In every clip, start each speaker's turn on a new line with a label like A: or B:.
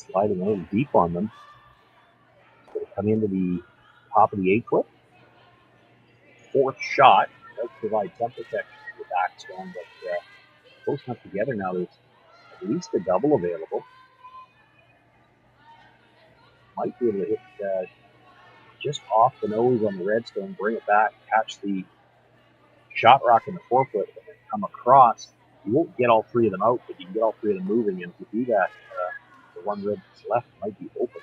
A: sliding a little deep on them. Going to come into the top of the 8-foot. Fourth shot does provide some protection to the backstone, but close enough together now. There's at least a double available. Might be able to hit just off the nose on the redstone, bring it back, catch the shot rock in the 4-foot, and then come across. You won't get all three of them out, but you can get all three of them moving, and if you do that, the one red that's left might be open.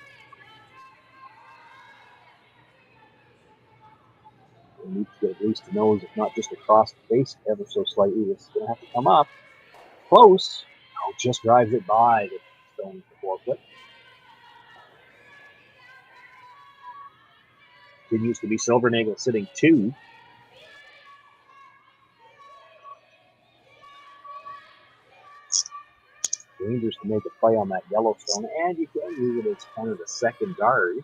A: You need to get at least the nose, if not just across the face ever so slightly. This is going to have to come up. Close. Oh, just drives it by the stone with the 4-foot. Continues to be Silvernagle sitting 2. Dangerous to make a play on that Yellowstone, and you can use it as kind of the second guard.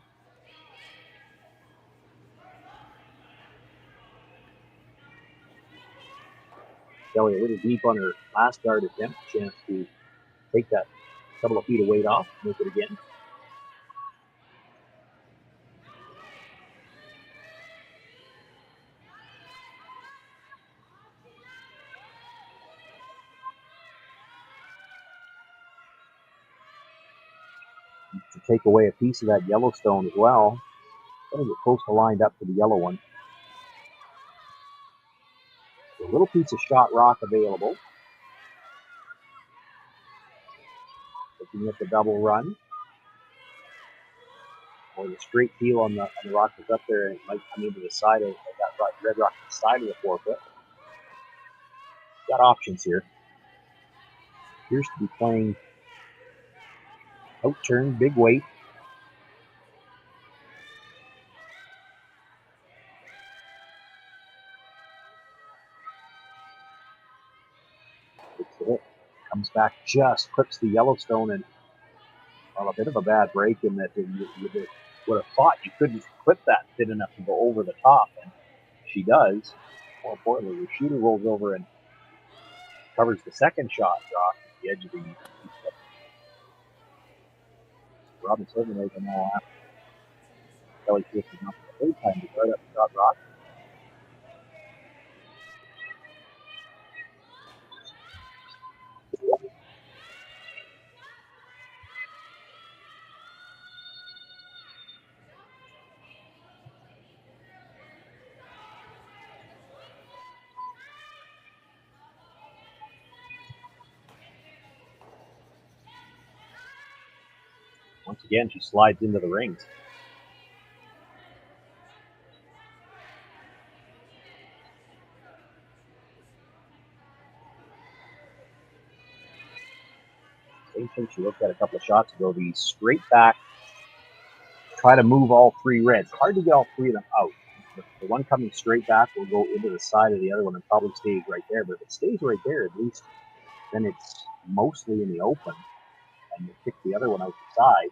A: Kelly a little deep on her last guard attempt, chance to take that couple of feet of weight off, make it again. To take away a piece of that Yellowstone as well. Getting it close to lined up to the yellow one. A little piece of shot rock available. Looking at the double run. Or the straight peel on the rock that's up there, and it might come into the side of that red rock, the side of the 4-foot. Got options here. Appears to be playing out turn, big weight. Comes back, just clips the Yellowstone, and well, a bit of a bad break in that you would have thought you couldn't clip that thin enough to go over the top, and she does. More importantly, the shooter rolls over and covers the second shot rock at the edge of the Robyn Silvernagle now after Kelly taking up the third time to guard up the shot rock. Once again, she slides into the rings. Same thing she looked at a couple of shots ago. The straight back, try to move all three reds. Hard to get all three of them out. The one coming straight back will go into the side of the other one and probably stays right there. But if it stays right there, at least then it's mostly in the open. And you pick the other one out the side.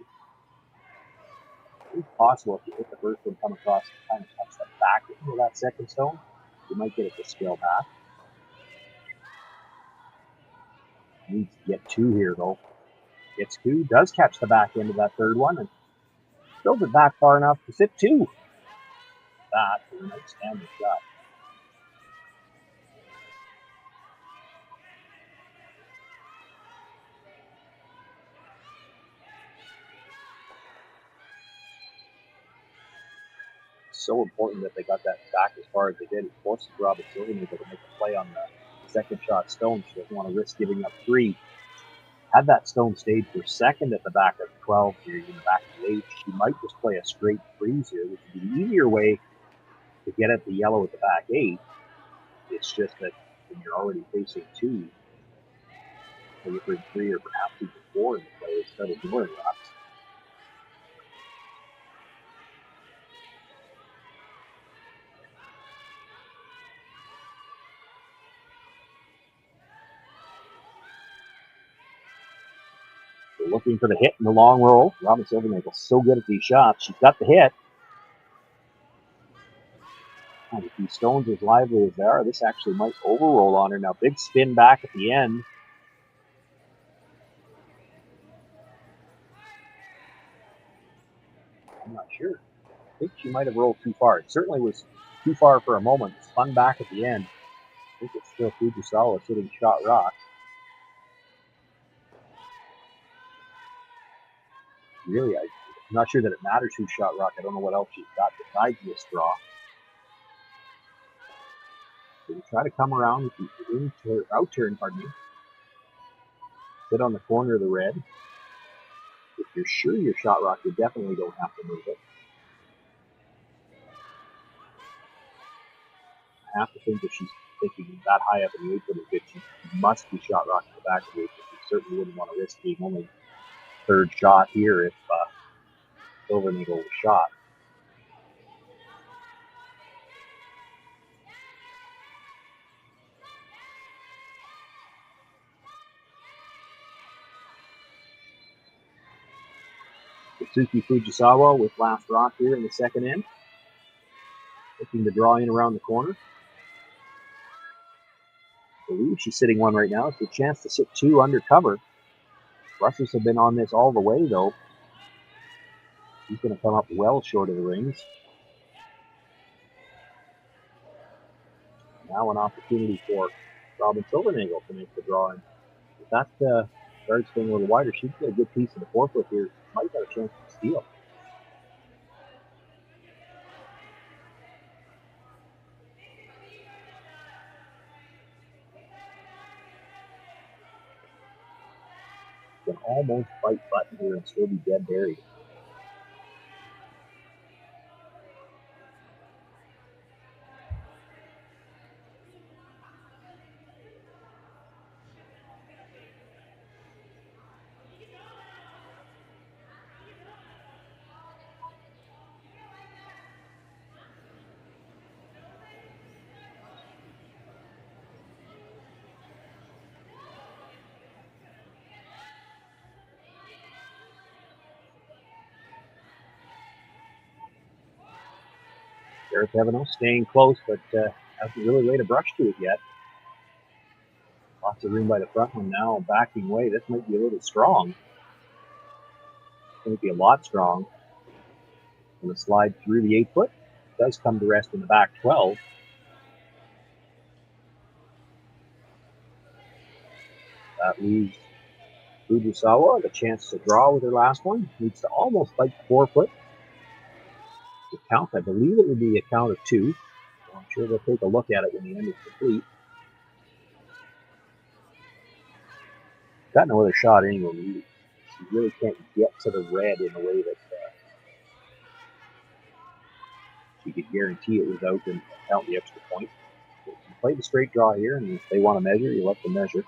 A: It's possible if you hit the first one, come across and kind of touch the back into that second stone, you might get it to scale back. Needs to get 2 here, though. Gets 2, does catch the back end of that third one, and builds it back far enough to sit 2. That is an outstanding shot. So important that they got that back as far as they did. It forces Robyn Silvernagle to make a play on the second shot stone. She doesn't want to risk giving up 3. Had that stone stayed for second at the back of 12 here, in the back of 8, she might just play a straight freeze here, which would be the easier way to get at the yellow at the back 8. It's just that when you're already facing 2, maybe you bring 3 or perhaps even 4 in the play instead of ignoring rocks. Looking for the hit in the long roll. Robyn Silvernagle so good at these shots. She's got the hit. And if these stones as lively as they are, this actually might overroll on her. Now, big spin back at the end. I'm not sure. I think she might have rolled too far. It certainly was too far for a moment. Spun back at the end. I think it's still Fujisawa sitting shot rock. Really, I'm not sure that it matters who shot rock. I don't know what else she's got besides this draw. So you try to come around with the out turn, pardon me. Sit on the corner of the red. If you're sure you're shot rock, you definitely don't have to move it. I have to think if she's thinking that high up in the 8-foot is good, she must be shot rock in the back of the 8-foot. You certainly wouldn't want to risk being only third shot here if Silvernagle was shot. Satsuki Fujisawa with last rock here in the second end. Looking to draw in around the corner. I believe she's sitting one right now. It's a chance to sit two under cover. Russians have been on this all the way, though. He's going to come up well short of the rings. Now an opportunity for Robyn Silvernagle to make the draw. And if that starts staying a little wider, she'd get a good piece of the 4-foot here. Might have a chance to steal. Can almost bite button here and still be dead buried. Gareth Evano staying close, but hasn't really laid a brush to it yet. Lots of room by the front one now, backing away. This might be a little strong. This might be a lot strong. Going to slide through the 8-foot. Does come to rest in the back 12. That leaves Fujisawa the chance to draw with her last one. Needs to almost bite the 4-foot. The count, I believe it would be a count of 2. So I'm sure they'll take a look at it when the end is complete. Got no other shot anyway. She really can't get to the red in a way that she could guarantee it was out and count the extra point. So you play the straight draw here, and if they want to measure, you let them measure.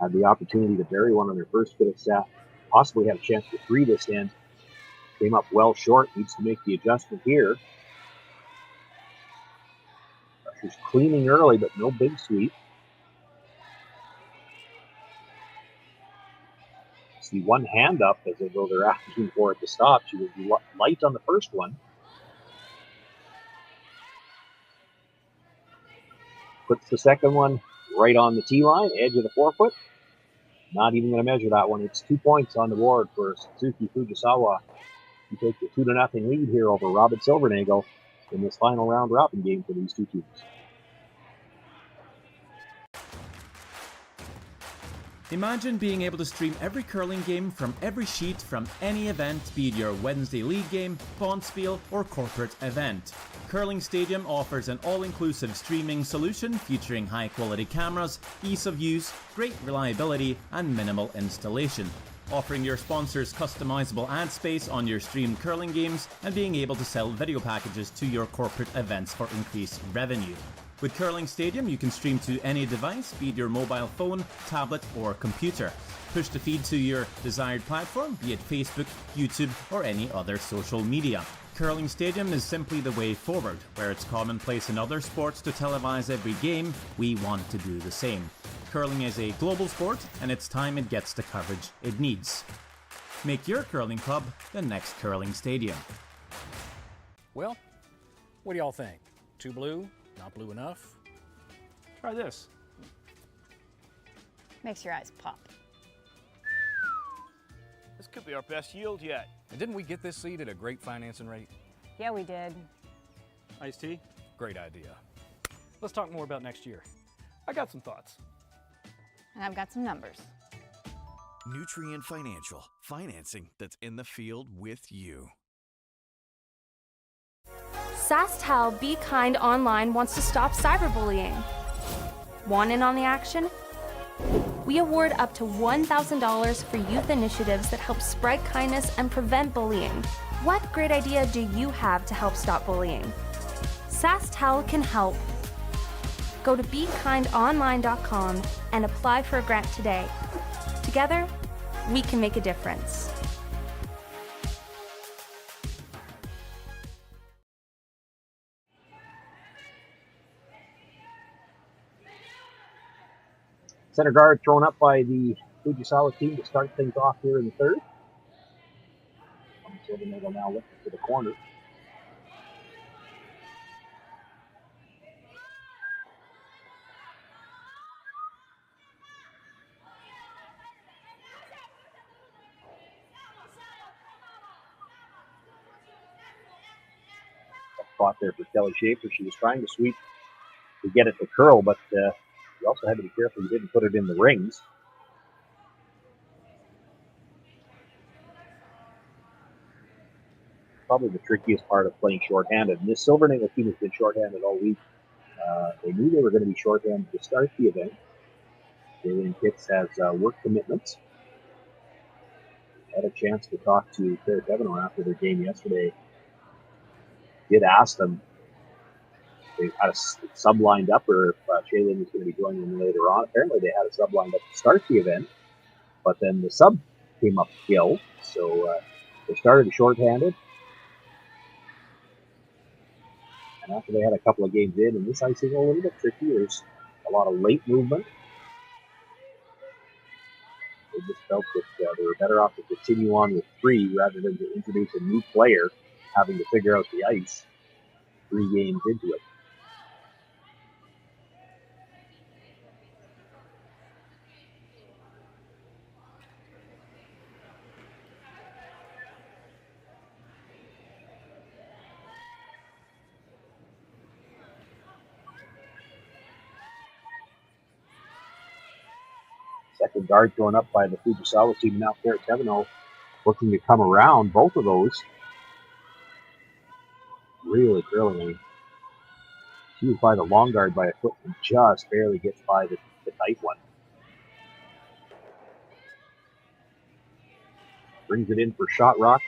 A: Had the opportunity to bury one on their first bit of staff. Possibly had a chance to 3 this end. Came up well short. Needs to make the adjustment here. She's cleaning early, but no big sweep. See one hand up as though they're asking for it to stop. She was light on the first one. Puts the second one right on the tee line, edge of the 4-foot. Not even going to measure that one. It's 2 points on the board for Satsuki Fujisawa. You take the 2-0 lead here over Robyn Silvernagle in this final round robin game for these two teams.
B: Imagine being able to stream every curling game from every sheet from any event, be it your Wednesday league game, bonspiel, or corporate event. Curling Stadium offers an all-inclusive streaming solution featuring high-quality cameras, ease of use, great reliability, and minimal installation. Offering your sponsors customizable ad space on your streamed curling games and being able to sell video packages to your corporate events for increased revenue. With Curling Stadium, you can stream to any device, be it your mobile phone, tablet, or computer. Push the feed to your desired platform, be it Facebook, YouTube, or any other social media. Curling Stadium is simply the way forward. Where it's commonplace in other sports to televise every game, we want to do the same. Curling is a global sport, and it's time it gets the coverage it needs. Make your curling club the next Curling Stadium.
C: Well, what do y'all think? Too blue? Not blue enough? Try this.
D: Makes your eyes pop.
E: This could be our best yield yet.
C: And didn't we get this seed at a great financing rate?
D: Yeah, we did.
F: Iced tea?
C: Great idea.
F: Let's talk more about next year. I got some thoughts.
D: And I've got some numbers.
G: Nutrien Financial. Financing that's in the field with you.
H: SaskTel Be Kind Online wants to stop cyberbullying. Want in on the action? We award up to $1,000 for youth initiatives that help spread kindness and prevent bullying. What great idea do you have to help stop bullying? SaskTel can help. Go to BeKindOnline.com and apply for a grant today. Together, we can make a difference.
A: Center guard thrown up by the Fujisawa team to start things off here in the third. Silvernagle now looking to the corner. Spot there for Kelly Schaefer. She was trying to sweep to get it to curl, but you also had to be careful you didn't put it in the rings. Probably the trickiest part of playing shorthanded. And this Silvernagle team has been shorthanded all week. They knew they were going to be shorthanded to start the event. Jalen Pitts has work commitments. Had a chance to talk to Claire Devenor after their game yesterday. Did ask them if they had a sub lined up or if Shaylin was going to be joining them later on. Apparently they had a sub lined up to start the event, but then the sub came up ill, so they started shorthanded. And after they had a couple of games in, and this icing a little bit tricky, there's a lot of late movement. They just felt that they were better off to continue on with 3 rather than to introduce a new player having to figure out the ice 3 games into it. Second guard thrown up by the Fujisawa team. Now Claire Devenot looking to come around. Both of those really brilliantly. She was by the long guard by a foot and just barely gets by the tight one. Brings it in for shot rock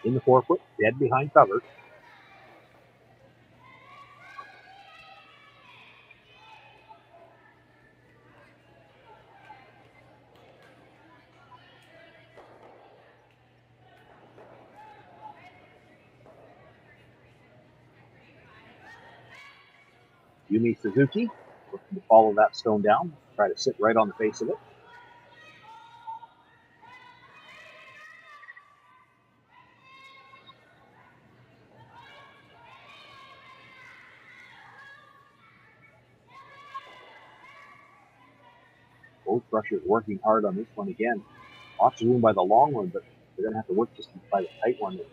A: in the forefoot, dead behind cover. Yumi Suzuki looking to follow that stone down, try to sit right on the face of it. Both rushers working hard on this one again. Lots of room by the long one, but they're going to have to work just by the tight one. It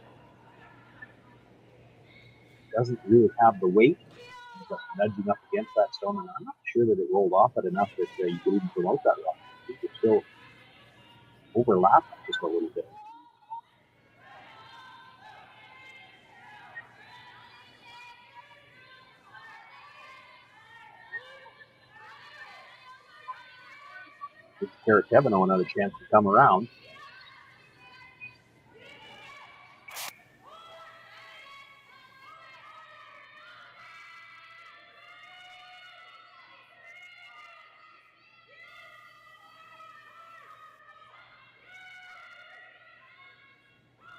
A: doesn't really have the weight. Just nudging up against that stone, and I'm not sure that it rolled off it enough that you could even promote that rock. I think it still overlapped just a little bit. Gives Kara Kevino another chance to come around.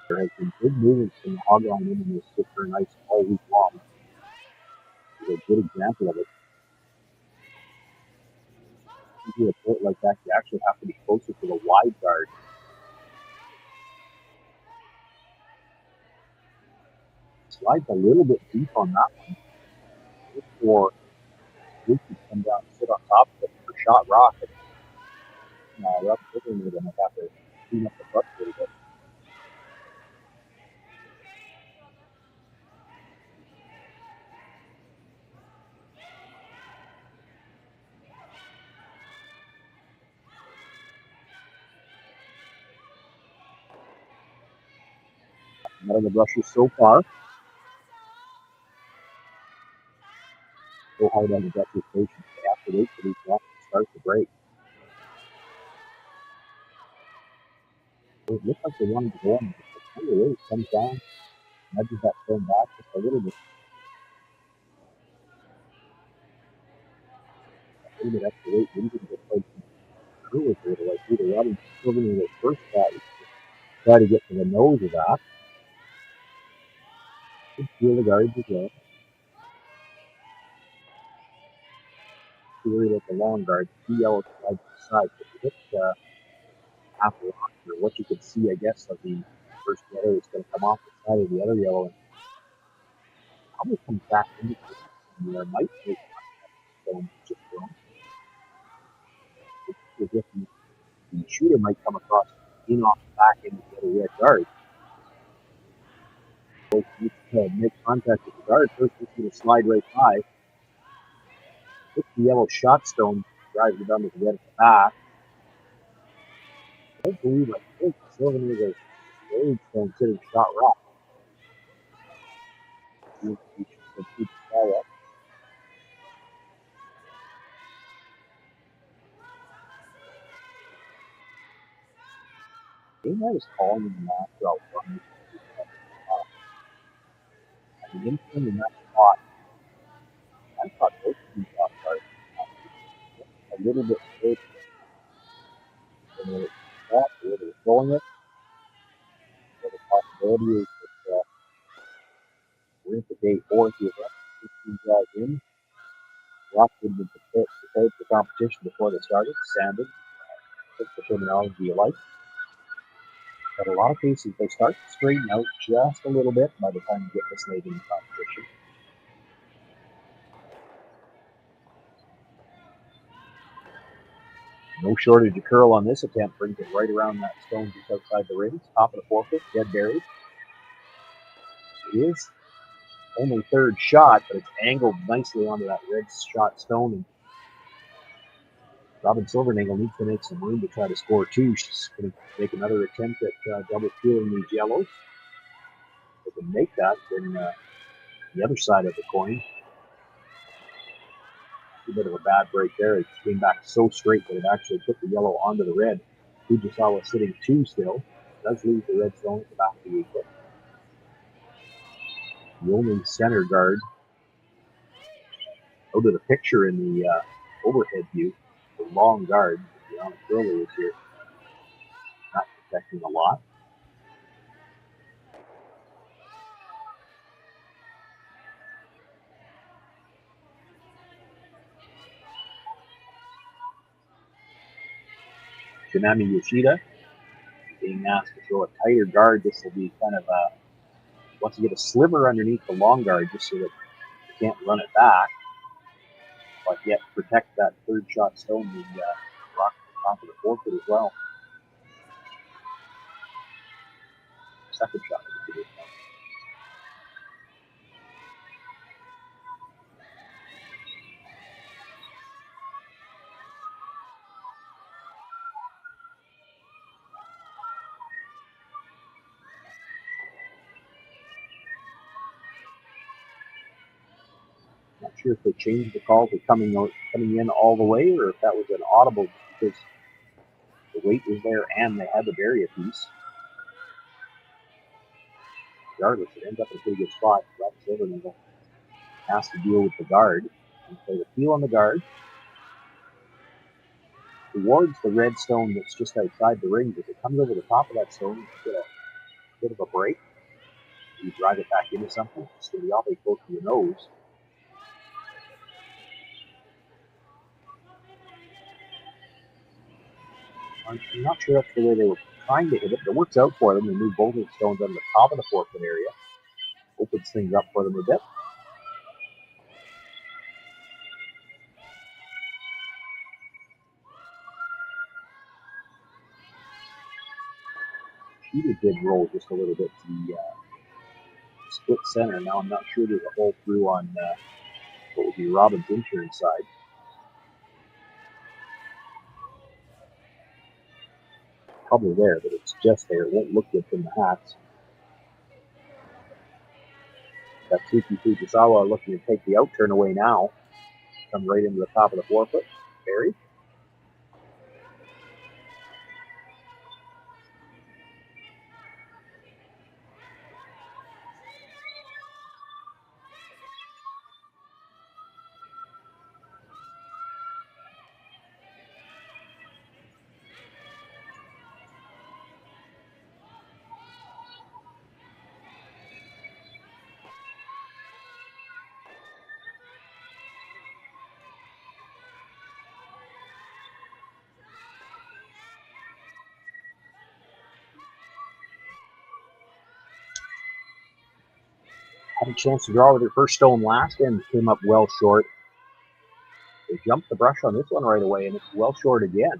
A: There has been good movements from the hog line in this sister and ice all week long. This is a good example of it. To do a port like that, you actually have to be closer to the wide guard. Slides a little bit deep on that one. before we could come down and sit on top of it for shot rock. And Robyn Silvernagle going to have to clean up the butt a little bit. None of the brushes so far. So hard on the Dutch's patience. They have to wait for these blocks to start to break. It looks like they wanted to go on. But the weight comes down, nudges that stone back just a little bit. A little bit extra weight, maybe to get played through with a little like either Robyn Silvernagle first shot. Try to get to the nose of that. Could feel the guards as well. Worried about the long guard. 2 yellows side to side. If you hit half a lot, or what you could see, I guess, of the first yellow is going to come off the side of the other yellow and probably comes back into the and there might be stone just wrong. It's as if the shooter might come across in off the back into the other red guard. So you make contact with the guard. First, it's going to slide right by. Hit the yellow shot stone, drives it under the red at the back. I don't believe I think Silvernagle is stone sitting shot rock. I think I was calling him the last round. And the instant in that spot, I thought both of these shots are a little bit close. And when it's shot, where they're throwing it, so the possibility is that we're into day 4 here. 15 guys in. Rock would have been prepared for competition before they started. Sanded. Took the terminology you like. But a lot of cases, they start to straighten out just a little bit by the time you get this late in the competition. No shortage of curl on this attempt. Brings it right around that stone just outside the rings. Top of the 4-foot, dead buried. It is only third shot, but it's angled nicely onto that red shot stone. And Robyn Silvernagle needs to make some room to try to score 2. She's going to make another attempt at double peeling these yellows. If they can make that, then the other side of the coin. A bit of a bad break there. It came back so straight that it actually put the yellow onto the red. Fujisawa sitting 2 still. Does leave the red stone at the back of the 8-foot. The only center guard out of the picture in the overhead view, the long guard, the on curler is here. Not protecting a lot. Kitami Yoshida being asked to throw a tighter guard. This will be kind of wants to get a sliver underneath the long guard just so that you can't run it back, but yet protect that third shot stone, the rock at the top of the 4-foot as well. Second shot. Not sure if they changed the call to coming in all the way, or if that was an audible because the weight was there and they had to bury a piece. Regardless, it ends up in a pretty good spot. Robyn Silvernagle has to deal with the guard and play the peel on the guard towards the red stone that's just outside the rings. If it comes over the top of that stone, you get a bit of a break. You drive it back into something. It's going to be awfully close to your nose. I'm not sure that's the way they were trying to hit it, but it works out for them. They move both of the stones on the top of the 4-foot area. Opens things up for them a bit. She did roll just a little bit to the split center. Now I'm not sure there's a hole through on what would be Robyn's intern side. Probably there, but it's just there. It won't look good from the hats. Satsuki Fujisawa looking to take the out turn away now. Come right into the top of the forefoot. Barry. Had a chance to draw with her first stone last and came up well short. They jumped the brush on this one right away, and it's well short again.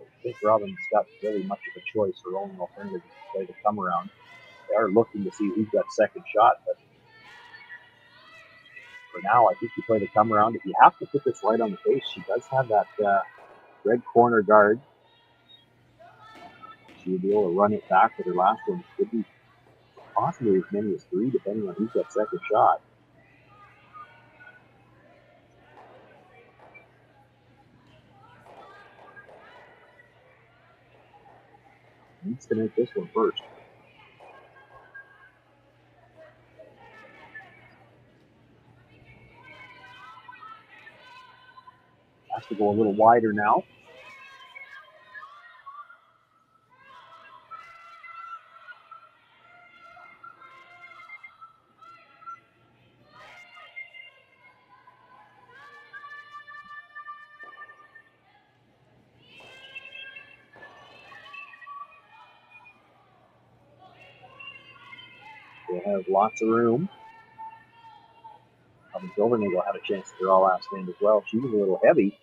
A: I think Robyn's got really much of a choice. Her only alternative is to play the come around. They are looking to see who's got second shot, but for now, I think you play the come around. If you have to put this right on the face, she does have that red corner guard. She would be able to run it back with her last one. Could be possibly as many as 3, depending on who's got second shot. Needs to make this one first. Has to go a little wider now. They have lots of room. Robyn Silvernagle had a chance to draw last hand as well. She was a little heavy.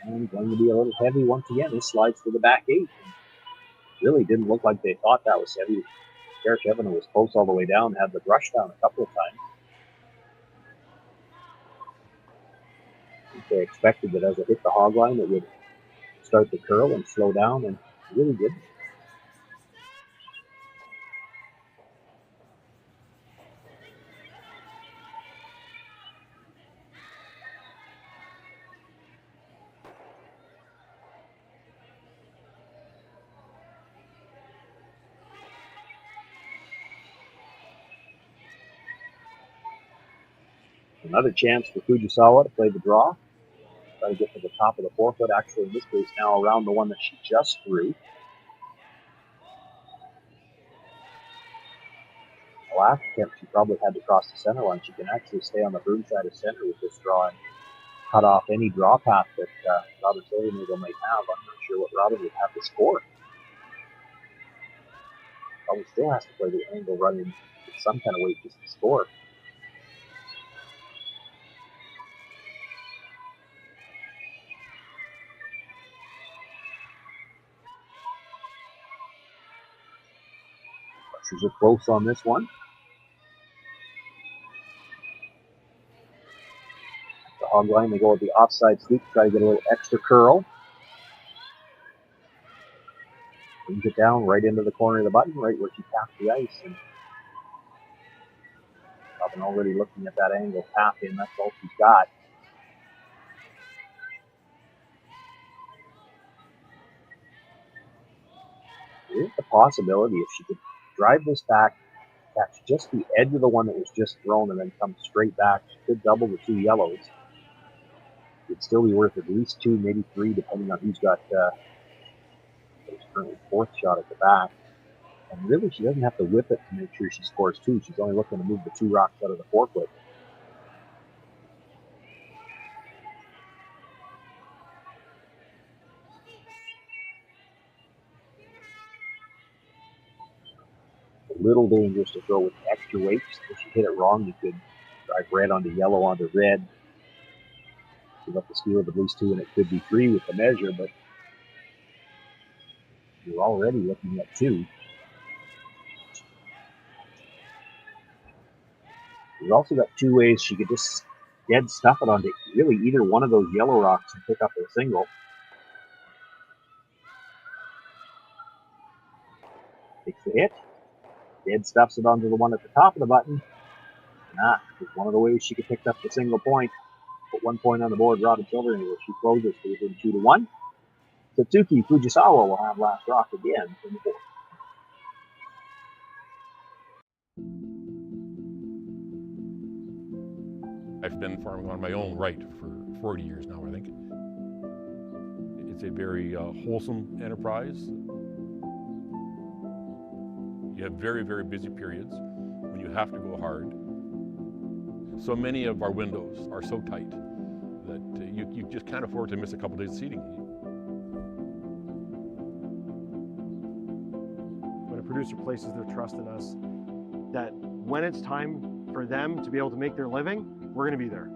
A: And going to be a little heavy once again. This slides to the back 8. Really didn't look like they thought that was heavy. Saskatchewan was close all the way down, had the brush down a couple of times. I think they expected that as it hit the hog line, it would start to curl and slow down, and it really didn't. Another chance for Fujisawa to play the draw. Try to get to the top of the forefoot. Actually, in this case, now around the one that she just threw. The last attempt, she probably had to cross the center line. She can actually stay on the broom side of center with this draw and cut off any draw path that Robyn Silvernagle might have. I'm not sure what Robyn would have to score. Probably still has to play the angle running with some kind of weight just to score. Pressures are close on this one. The hog line, they go with the offside sweep, try to get a little extra curl. Brings it down right into the corner of the button, right where she tapped the ice. And Robyn already looking at that angle, tap in, that's all she's got. There is the possibility if she could drive this back, catch just the edge of the one that was just thrown, and then come straight back, she could double the 2 yellows. It'd still be worth at least 2, maybe 3, depending on who's got who's currently 4th shot at the back. And really, she doesn't have to whip it to make sure she scores 2. She's only looking to move the 2 rocks out of the forefoot. little dangerous to throw with extra weight. If you hit it wrong, you could drive red onto yellow onto red. Give up the steal of at least 2, and it could be 3 with the measure, but you're already looking at 2. You've also got 2 ways she could just dead stuff it onto really either one of those yellow rocks and pick up a single. Takes the hit, dead stuffs it onto the one at the top of the button. It's one of the ways she could pick up the single point. Put 1 point on the board, Robyn Silvernagle. She closes to within 2-1. Satsuki Fujisawa will have last rock again in the board.
I: I've been farming on my own right for 40 years now, I think. It's a very wholesome enterprise. You have very, very busy periods when you have to go hard. So many of our windows are so tight that you just can't afford to miss a couple days of seeding.
J: When a producer places their trust in us, that when it's time for them to be able to make their living, we're going to be there.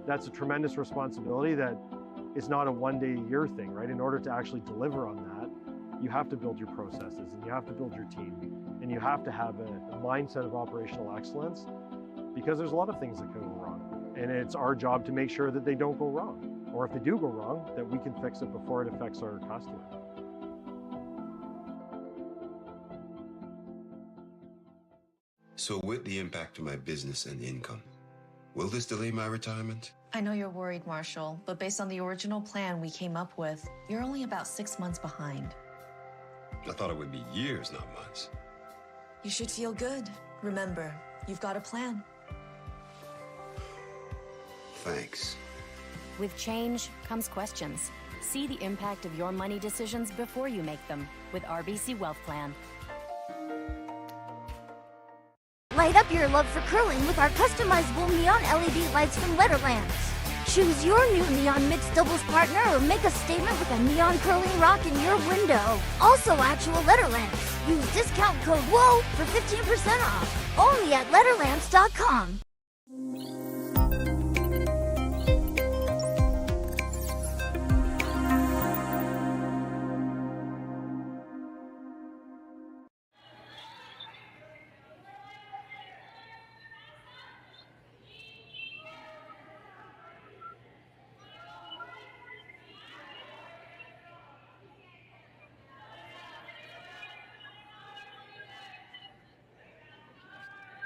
J: That's a tremendous responsibility that is not a one-day-a-year thing, right? In order to actually deliver on that, you have to build your processes and you have to build your team and you have to have a mindset of operational excellence, because there's a lot of things that can go wrong. And it's our job to make sure that they don't go wrong. Or if they do go wrong, that we can fix it before it affects our customer.
K: So with the impact to my business and income, will this delay my retirement?
L: I know you're worried, Marshall, but based on the original plan we came up with, you're only about 6 months behind.
K: I thought it would be years, not months.
L: You should feel good. Remember, you've got a plan.
K: Thanks.
M: With change comes questions. See the impact of your money decisions before you make them with RBC Wealth Plan.
N: Light up your love for curling with our customizable neon LED lights from Letterlands. Choose your new neon mixed doubles partner or make a statement with a neon curling rock in your window. Also actual Letterlands. Use discount code WHOA for 15% off. Only at Letterlands.com.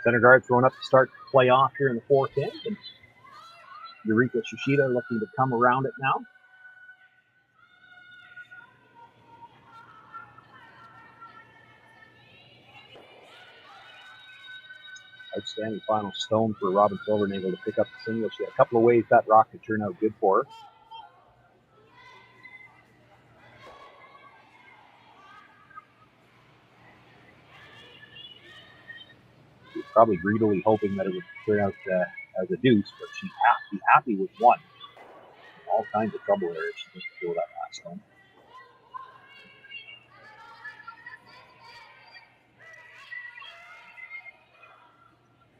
A: Center guard thrown up to start play off here in the 4th inning. And Eureka Shishida looking to come around it now. Outstanding final stone for Robyn Silvernagle to pick up the single. She had a couple of ways that rock could turn out good for her. She was probably greedily hoping that it would turn out as a deuce, but she'd have to be happy with 1. All kinds of trouble there if she just throw that last stone.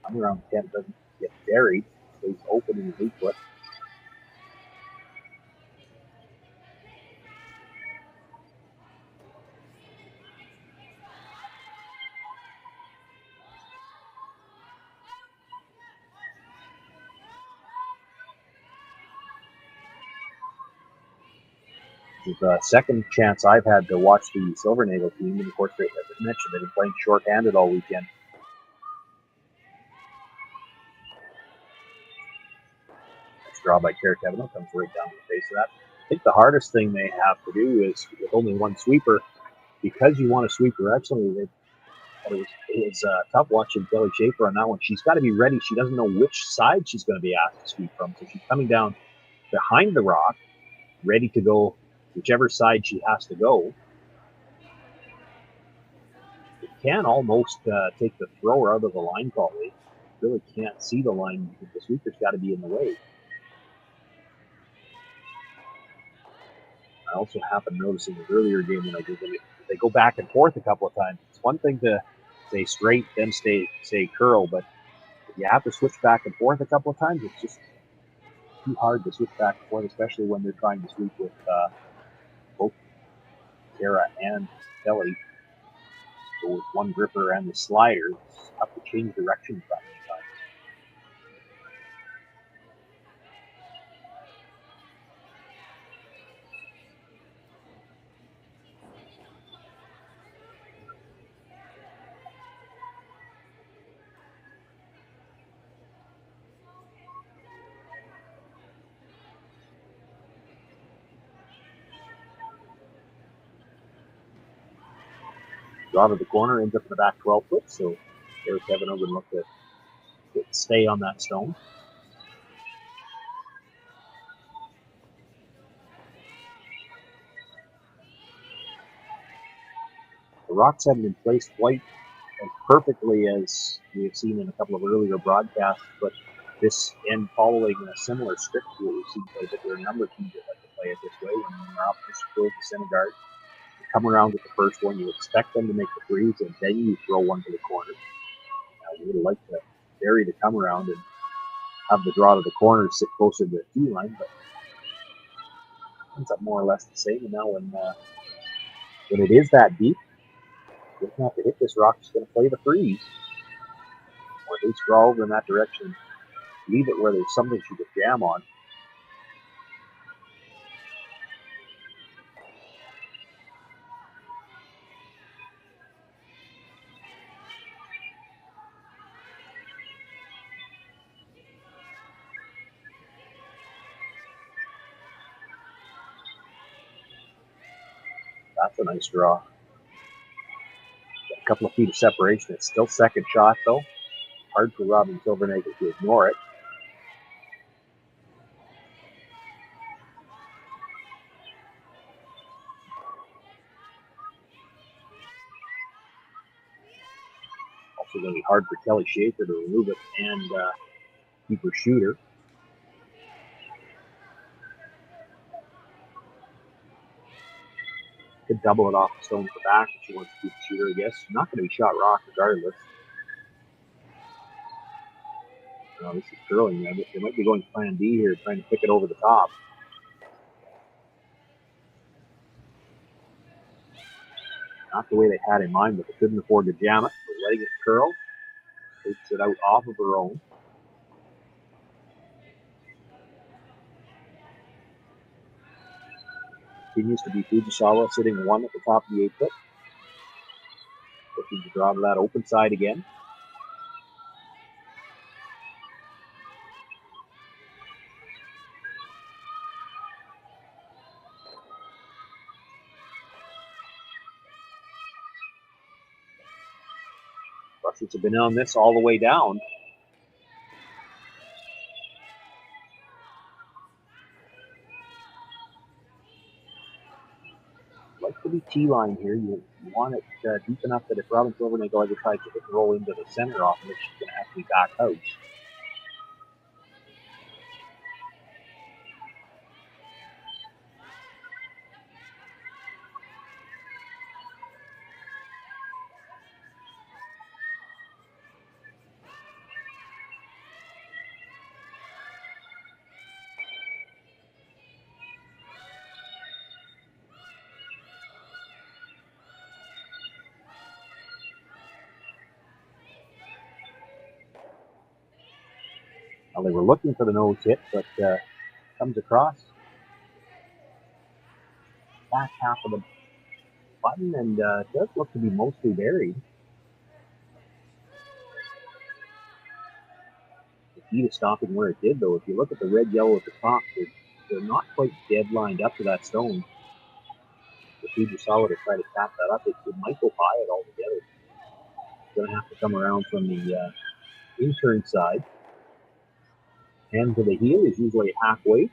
A: Coming around 10 doesn't get buried, stays open in the 8 foot. This is the second chance I've had to watch the Silvernagle team, and of course, as I mentioned, they've been playing short-handed all weekend. Nice draw by Kevin comes right down the face of that. I think the hardest thing they have to do is, with only 1 sweeper, because you want to sweep her excellently, it was tough watching Kelly Schaefer on that one. She's got to be ready. She doesn't know which side she's going to be asked to sweep from, so she's coming down behind the rock, ready to go whichever side she has to go. It can almost take the thrower out of the line call. They really can't see the line. The sweeper's got to be in the way. I also happened to notice in the earlier game when I did them, they go back and forth a couple of times. It's one thing to stay straight, then stay curl. But if you have to switch back and forth a couple of times, it's just too hard to switch back and forth, especially when they're trying to sweep with both Tara and Kelly. So with one gripper and the slider, it's tough to change direction that many times. Draw to the corner, ends up in the back 12 foot, so there's Kevin Owen look to stay on that stone. The rocks haven't been placed quite as perfectly as we have seen in a couple of earlier broadcasts, but this end following a similar script to what we've seen quite a bit. There are a number of teams that like to play it this way when they're opposition throws the center guard. You come around with the first one, you expect them to make the freeze, and then you throw one to the corner. You would like to vary the come around and have the draw to the corner sit closer to the tee line, but it ends up more or less the same. And now when it is that deep, you're going to have to hit this rock. It's going to play the freeze, or at least draw over in that direction. Leave it where there's something she could jam on. That's a nice draw. Got a couple of feet of separation. It's still second shot, though. Hard for Robyn Silvernagle to ignore it. Also going to be hard for Kelly Schaefer to remove it and keep her shooter. Could double it off the stone at the back if she wants to keep the shooter, I guess. She's not going to be shot rock regardless. No, this is curling. They might be going plan B here, trying to pick it over the top. Not the way they had in mind, but they couldn't afford to jam it. So letting it curl, takes it out off of her own. Continues to be Fujisawa sitting one at the top of the 8 foot. Looking to draw to that open side again. Russians have been on this all the way down. Like to be T-line here. You want it deep enough that if Robyn Silvernagle ever tries to hit and roll into the center off of it, she's going to have to be back out. Well, they were looking for the nose hit, but comes across back half of the button and does look to be mostly buried. The key to stopping where it did, though, if you look at the red yellow at the top, they're not quite dead lined up to that stone. The Fujisawa to try to tap that up, it might go by it altogether. It's going to have to come around from the in-turn side. Hand to the heel is usually halfway.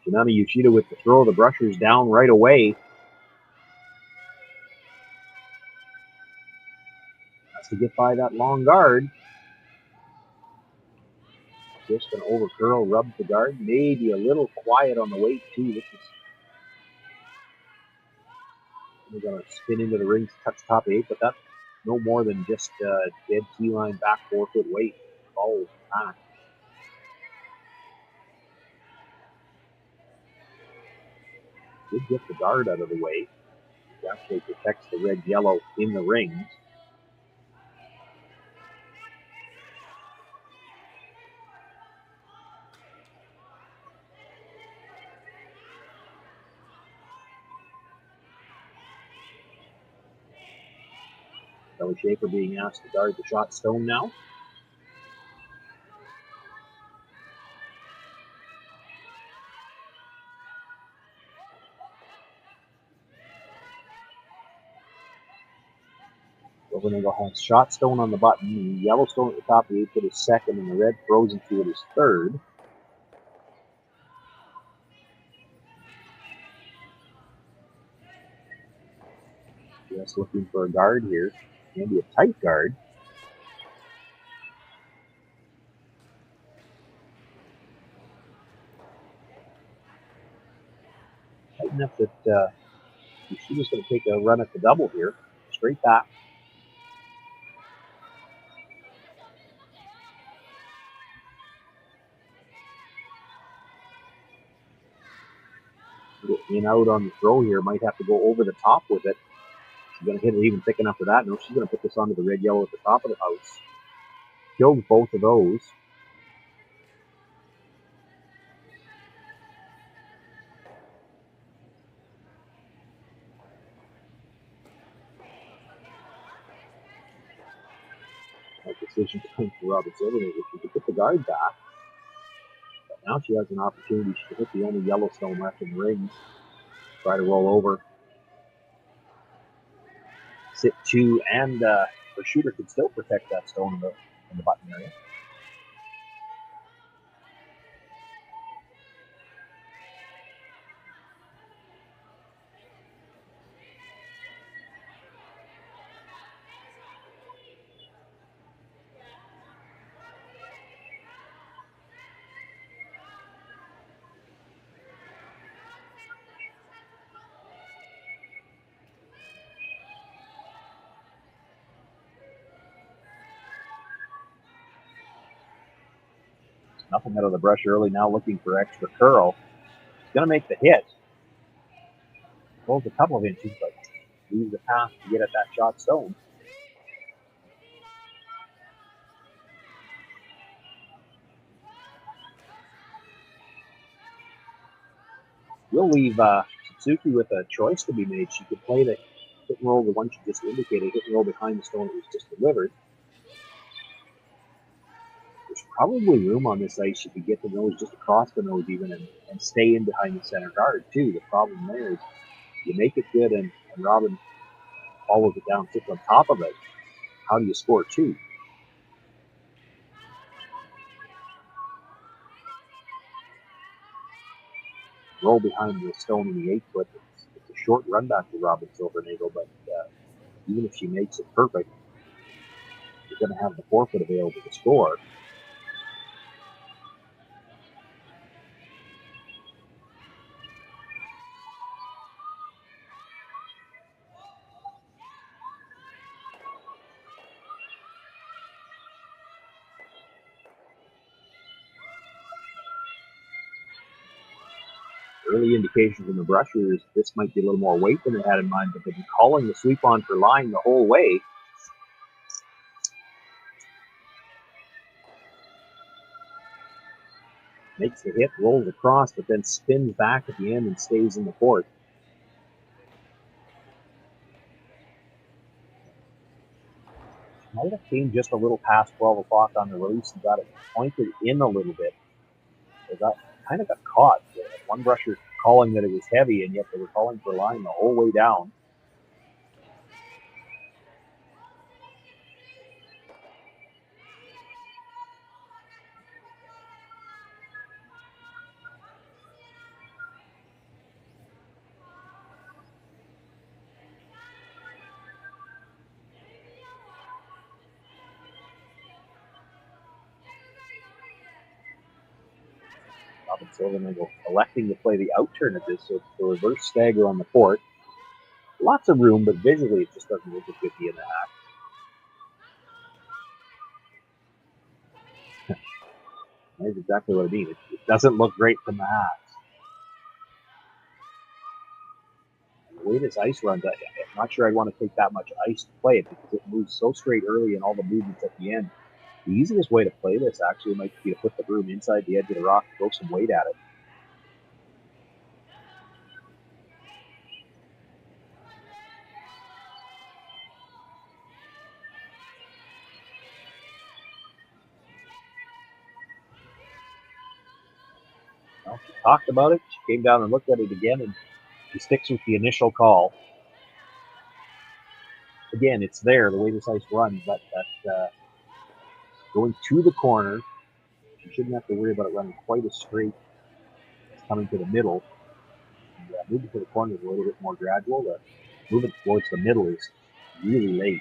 A: Kitami Yoshida with the throw. The brushers down right away. to get by that long guard. Just an over curl, rubs the guard. Maybe a little quiet on the weight too. We're going to spin into the ring, touch top 8, but that's no more than just dead T-line back 4 foot weight. Follows back. Did get the guard out of the way. It actually protects the red-yellow in the rings. Kelly Schaefer being asked to guard the shot stone now. Silvernagle has shot stone on the button, and yellow stone at the top of the 8 foot is second, and the red frozen to it is third. Just looking for a guard here. Maybe a tight guard. Tight enough that she was going to take a run at the double here. Straight back. In out on the throw here. Might have to go over the top with it. She's going to hit it even thick enough for that. No, she's going to put this onto the red-yellow at the top of the house. Kills both of those. Decision time for Robyn Silvernagle. She could put the guard back. But now she has an opportunity. She can hit the only yellow stone left in the ring. Try to roll over. Sit 2, and her shooter could still protect that stone in the button area. Nothing out of the brush early, now looking for extra curl. He's going to make the hit. Goes a couple of inches, but leaves the path to get at that shot stone. We'll leave Satsuki with a choice to be made. She could play the hit and roll, the one she just indicated, hit and roll behind the stone that was just delivered. There's probably room on this ice. She could get the nose just across the nose even and stay in behind the center guard too. The problem there is you make it good and Robyn follows it down, sits on top of it. How do you score 2? Roll behind the stone in the 8 foot. It's a short run back to Robyn Silvernagle, but even if she makes it perfect, you're going to have the 4 foot available to score. Early indication from the brushers, this might be a little more weight than it had in mind, but they've been calling the sweep on for line the whole way. Makes the hit, rolls across, but then spins back at the end and stays in the fourth. Might have came just a little past 12 o'clock on the release and got it pointed in a little bit. They kind of got caught. One brusher calling that it was heavy, and yet they were calling for line the whole way down. Robyn Silvernagle electing to play the out turn at this, so it's the reverse stagger on the court. Lots of room, but visually it just doesn't look as good in the hat. That's exactly what I mean. It doesn't look great from the hat. The way this ice runs, I'm not sure I'd want to take that much ice to play it because it moves so straight early and all the movements at the end. The easiest way to play this actually might be to put the broom inside the edge of the rock and throw some weight at it. Well, she talked about it. She came down and looked at it again, and she sticks with the initial call. Again, it's there, the way this ice runs, but going to the corner, you shouldn't have to worry about it running quite as straight as coming to the middle. And, moving to the corner is a little bit more gradual. The movement towards the middle is really late.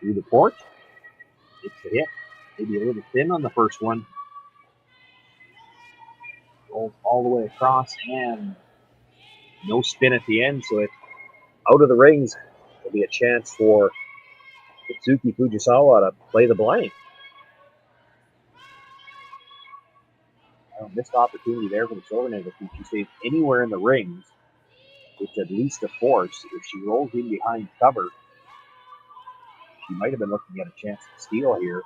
A: Through the port, it's a hit. Maybe a little thin on the first one. Rolls all the way across and no spin at the end, so it's out of the rings. There'll be a chance for Satsuki Fujisawa to play the blank. Missed opportunity there for the Silvernagle. If she stays anywhere in the rings, it's at least a force. If she rolls in behind cover, she might have been looking at a chance to steal here.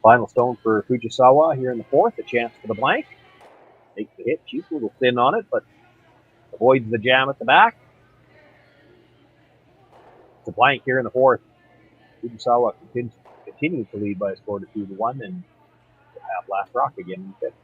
A: Final stone for Fujisawa here in the fourth. A chance for the blank. Takes the hit. She's a little thin on it, but avoids the jam at the back. It's a blank here in the fourth. Fujisawa continues to lead by a score of 2-1, and we'll have last rock again in the fifth.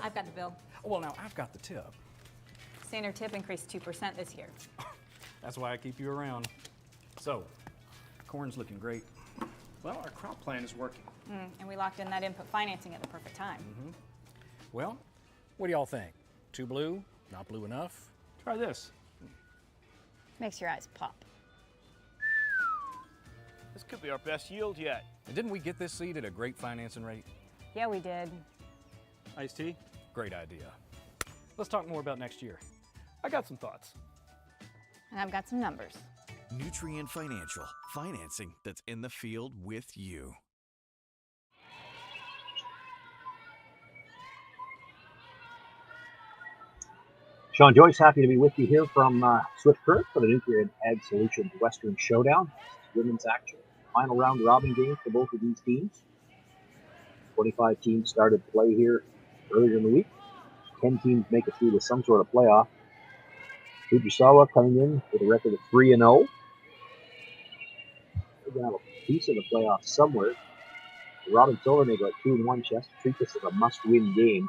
D: I've got the bill.
C: Well, now I've got the tip.
D: Standard tip increased 2% this year.
C: That's why I keep you around. So, corn's looking great.
F: Well, our crop plan is working.
D: And we locked in that input financing at the perfect time.
C: Well, what do y'all think? Too blue? Not blue enough?
F: Try this.
D: Makes your eyes pop.
E: This could be our best yield yet.
C: And didn't we get this seed at a great financing rate?
D: Yeah, we did.
F: Iced tea?
C: Great idea.
F: Let's talk more about next year. I got some thoughts.
D: And I've got some numbers.
G: Nutrien Financial, financing that's in the field with you.
A: Sean Joyce, happy to be with you here from Swift Current for the Nutrien Ag Solutions Western Showdown. Women's action. final round robin games for both of these teams. 25 teams started play here earlier in the week. 10 teams make it through to some sort of playoff. Fujisawa coming in with a record of 3-0. They're going to have a piece of the playoffs somewhere. Robyn Silvernagle at 2-1. She has to treat this as a must-win game.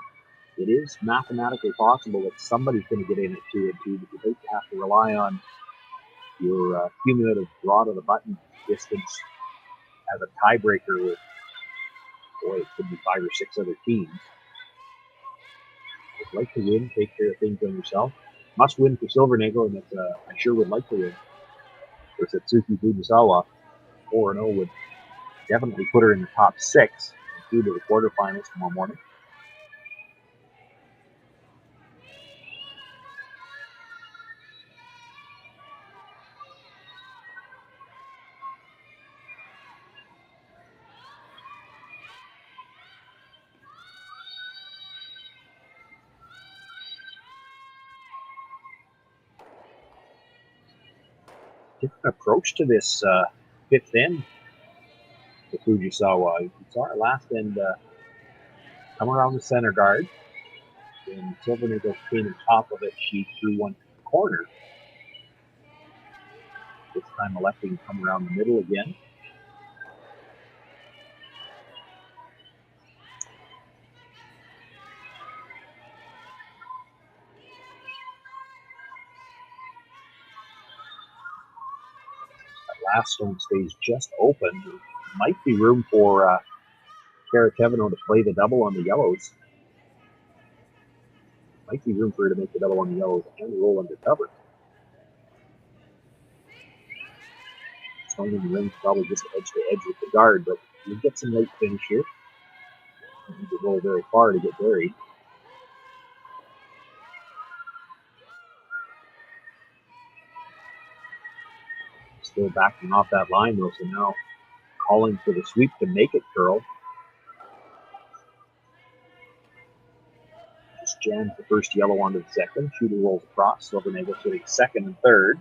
A: It is mathematically possible that somebody's going to get in at 2-2, but you hate to have to rely on your cumulative draw to the button distance as a tiebreaker with, boy, it could be 5 or 6 other teams. I'd like to win, take care of things on yourself. Must win for Silvernagle, and I sure would like to win. For Satsuki Fujisawa, 4-0 would definitely put her in the top 6 through to the quarterfinals tomorrow morning. Different approach to this fifth end for Fujisawa. You saw her last end come around the center guard. When Silvernagle came on top of it, she threw one to the corner. This time electing to come around the middle again. That last stone stays just open. There might be room for Karatevino to play the double on the yellows. Might be room for her to make the double on the yellows and roll under cover. Stone in the ring probably just edge to edge with the guard, but you get some late finish here. You need to roll very far to get buried. Still backing off that line though, so now calling for the sweep to make it curl. Just jams the first yellow onto the second. Shooter rolls across. Silvernagle sitting second and third.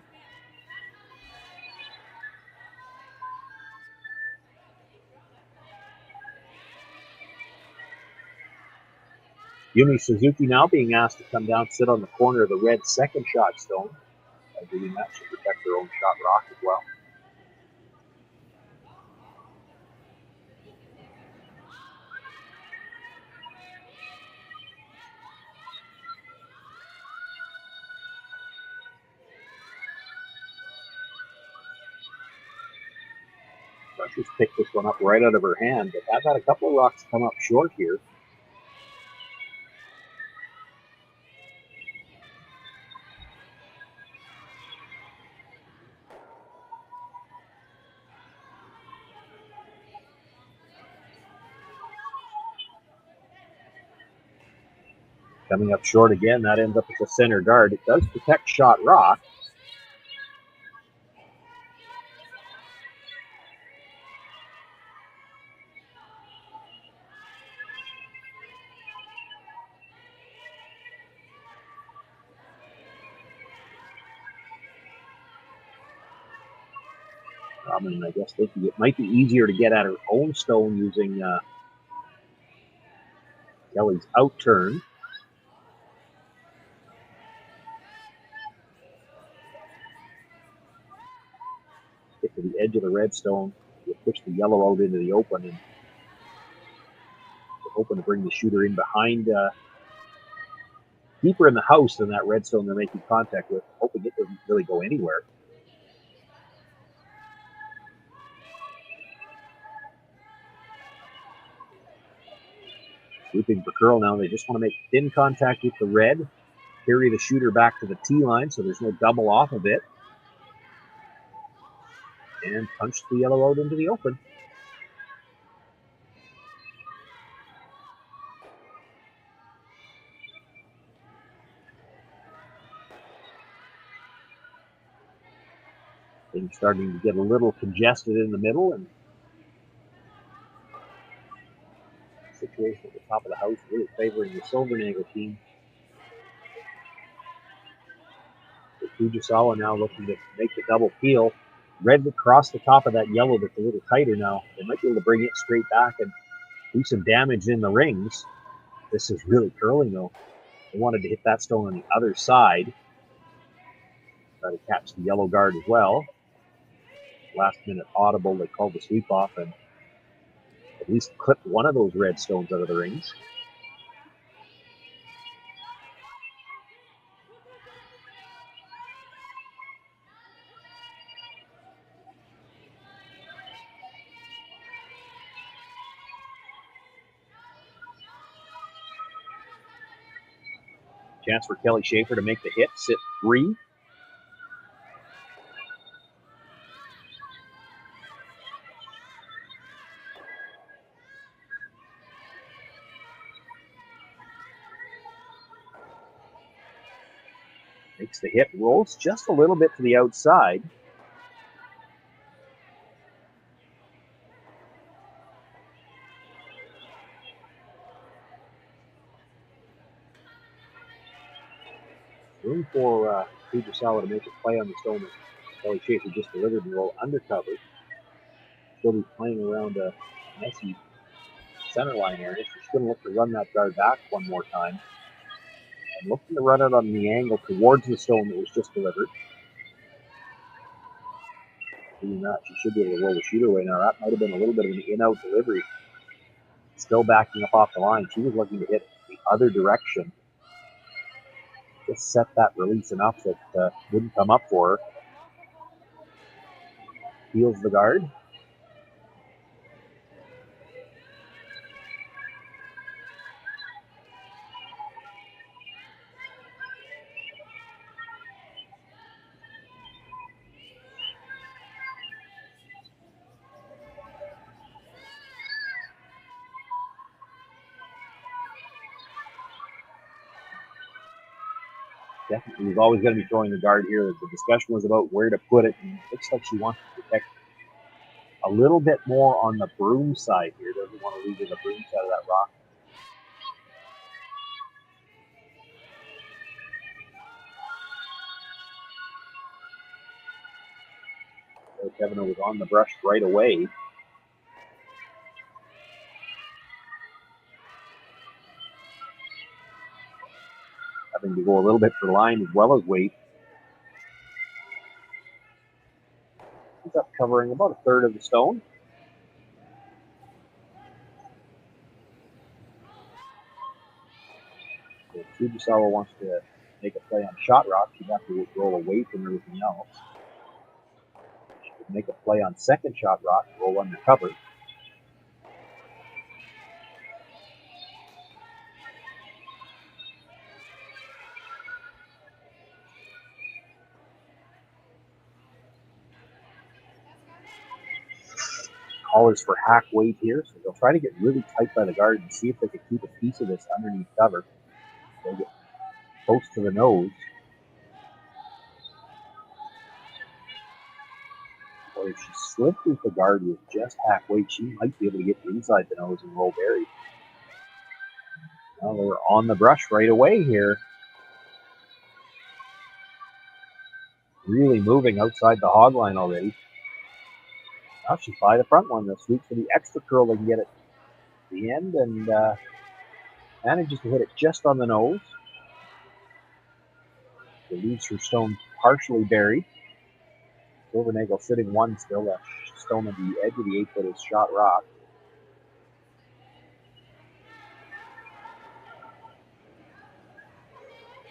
A: Yumi Suzuki now being asked to come down, sit on the corner of the red second shot stone. By doing that, she'll protect her own shot rock as well. Pressure's picked this one up right out of her hand, but I've had a couple of rocks come up short here. Coming up short again, that ends up as a center guard. It does protect shot rock. Robyn, I guess, thinking it might be easier to get at her own stone using Kelly's out turn. Get to the edge of the red stone. You push the yellow out into the open and hoping to bring the shooter in behind, deeper in the house than that red stone they're making contact with. Hoping it doesn't really go anywhere. Swooping for curl now. They just want to make thin contact with the red. Carry the shooter back to the tee line so there's no double off of it. And punch the yellow out into the open. Things starting to get a little congested in the middle, and the situation at the top of the house really favoring the Silvernagle team. Fujisawa now looking to make the double peel. red across the top of that yellow that's a little tighter now. They might be able to bring it straight back and do some damage in the rings. This is really curling, though. They wanted to hit that stone on the other side. Try to catch the yellow guard as well. Last minute audible, they called the sweep off and at least clipped one of those red stones out of the rings. Chance for Kelly Schaefer to make the hit, sit 3. Makes the hit, rolls just a little bit to the outside. Room for Fujisawa to make a play on the stone that Kelly Schaefer just delivered and roll undercover. She'll be playing around a messy center line area. She's going to look to run that guard back one more time. And looking to run it on the angle towards the stone that was just delivered. Doing that, she should be able to roll the shooter away. Now, that might have been a little bit of an in-out delivery. Still backing up off the line. She was looking to hit the other direction. Just set that release enough that wouldn't come up for her. Heals the guard. Definitely, he's always going to be throwing the guard here. The discussion was about where to put it, and it looks like she wants to protect a little bit more on the broom side here. Doesn't want to leave the broom side of that rock. So Kevin was on the brush right away. Having to go a little bit for line as well as weight. He's up covering about a third of the stone. So Fujisawa wants to make a play on shot rock. She'd have to roll away from everything else. She could make a play on second shot rock, roll under cover. Callers for hack weight here, so they'll try to get really tight by the guard and see if they can keep a piece of this underneath cover. They'll get close to the nose. Or if she slipped with the guard with just hack weight, she might be able to get inside the nose and roll berry. Now they're on the brush right away here. Really moving outside the hog line already. Now she's by the front one. They'll sweep for the extra curl. They can get it at the end and manages to hit it just on the nose. She leaves her stone partially buried. Silvernagle sitting 1 still. That stone at the edge of the 8-foot is shot rock.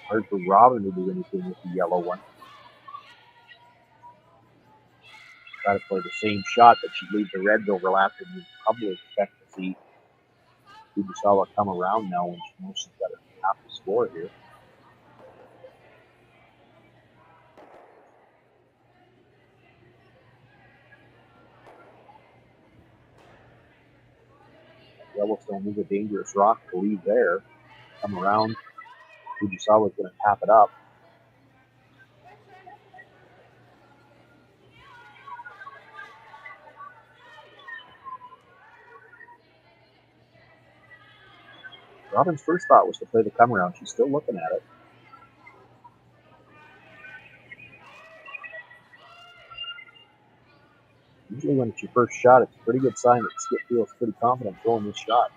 A: Hard for Robyn to do anything with the yellow one. Try to play the same shot, but she'd leave the reds overlapped, and you'd probably expect to see Fujisawa come around now when she knows she's got half the score here. Yellowstone is a dangerous rock to leave there. Come around. Fujisawa's going to tap it up. Robyn's first thought was to play the come around. She's still looking at it. Usually when it's your first shot, it's a pretty good sign that Skip feels pretty confident throwing this shot.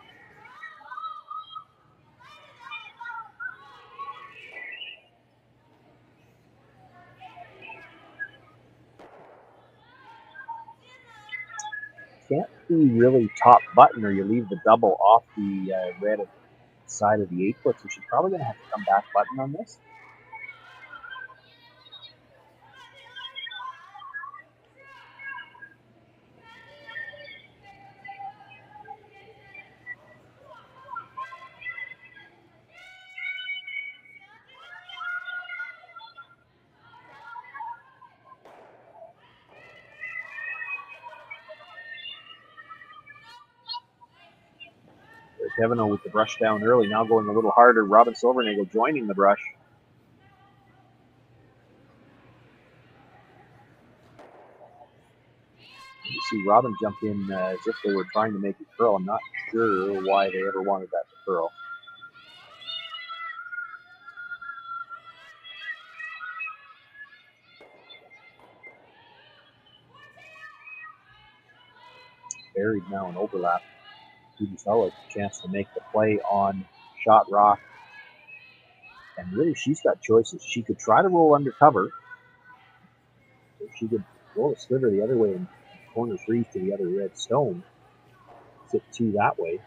A: Can't be really top button or you leave the double off the red side of the 8-foot, so she's probably going to have to come back button on this. Kevin with the brush down early, now going a little harder. Robyn Silvernagle joining the brush. You see Robyn jump in as if they were trying to make it curl. I'm not sure why they ever wanted that to curl. Buried now in overlap. Fujisawa has a chance to make the play on shot rock. And really, she's got choices. She could try to roll undercover. Or she could roll a sliver the other way and corner freeze to the other red stone. Sit 2 that way.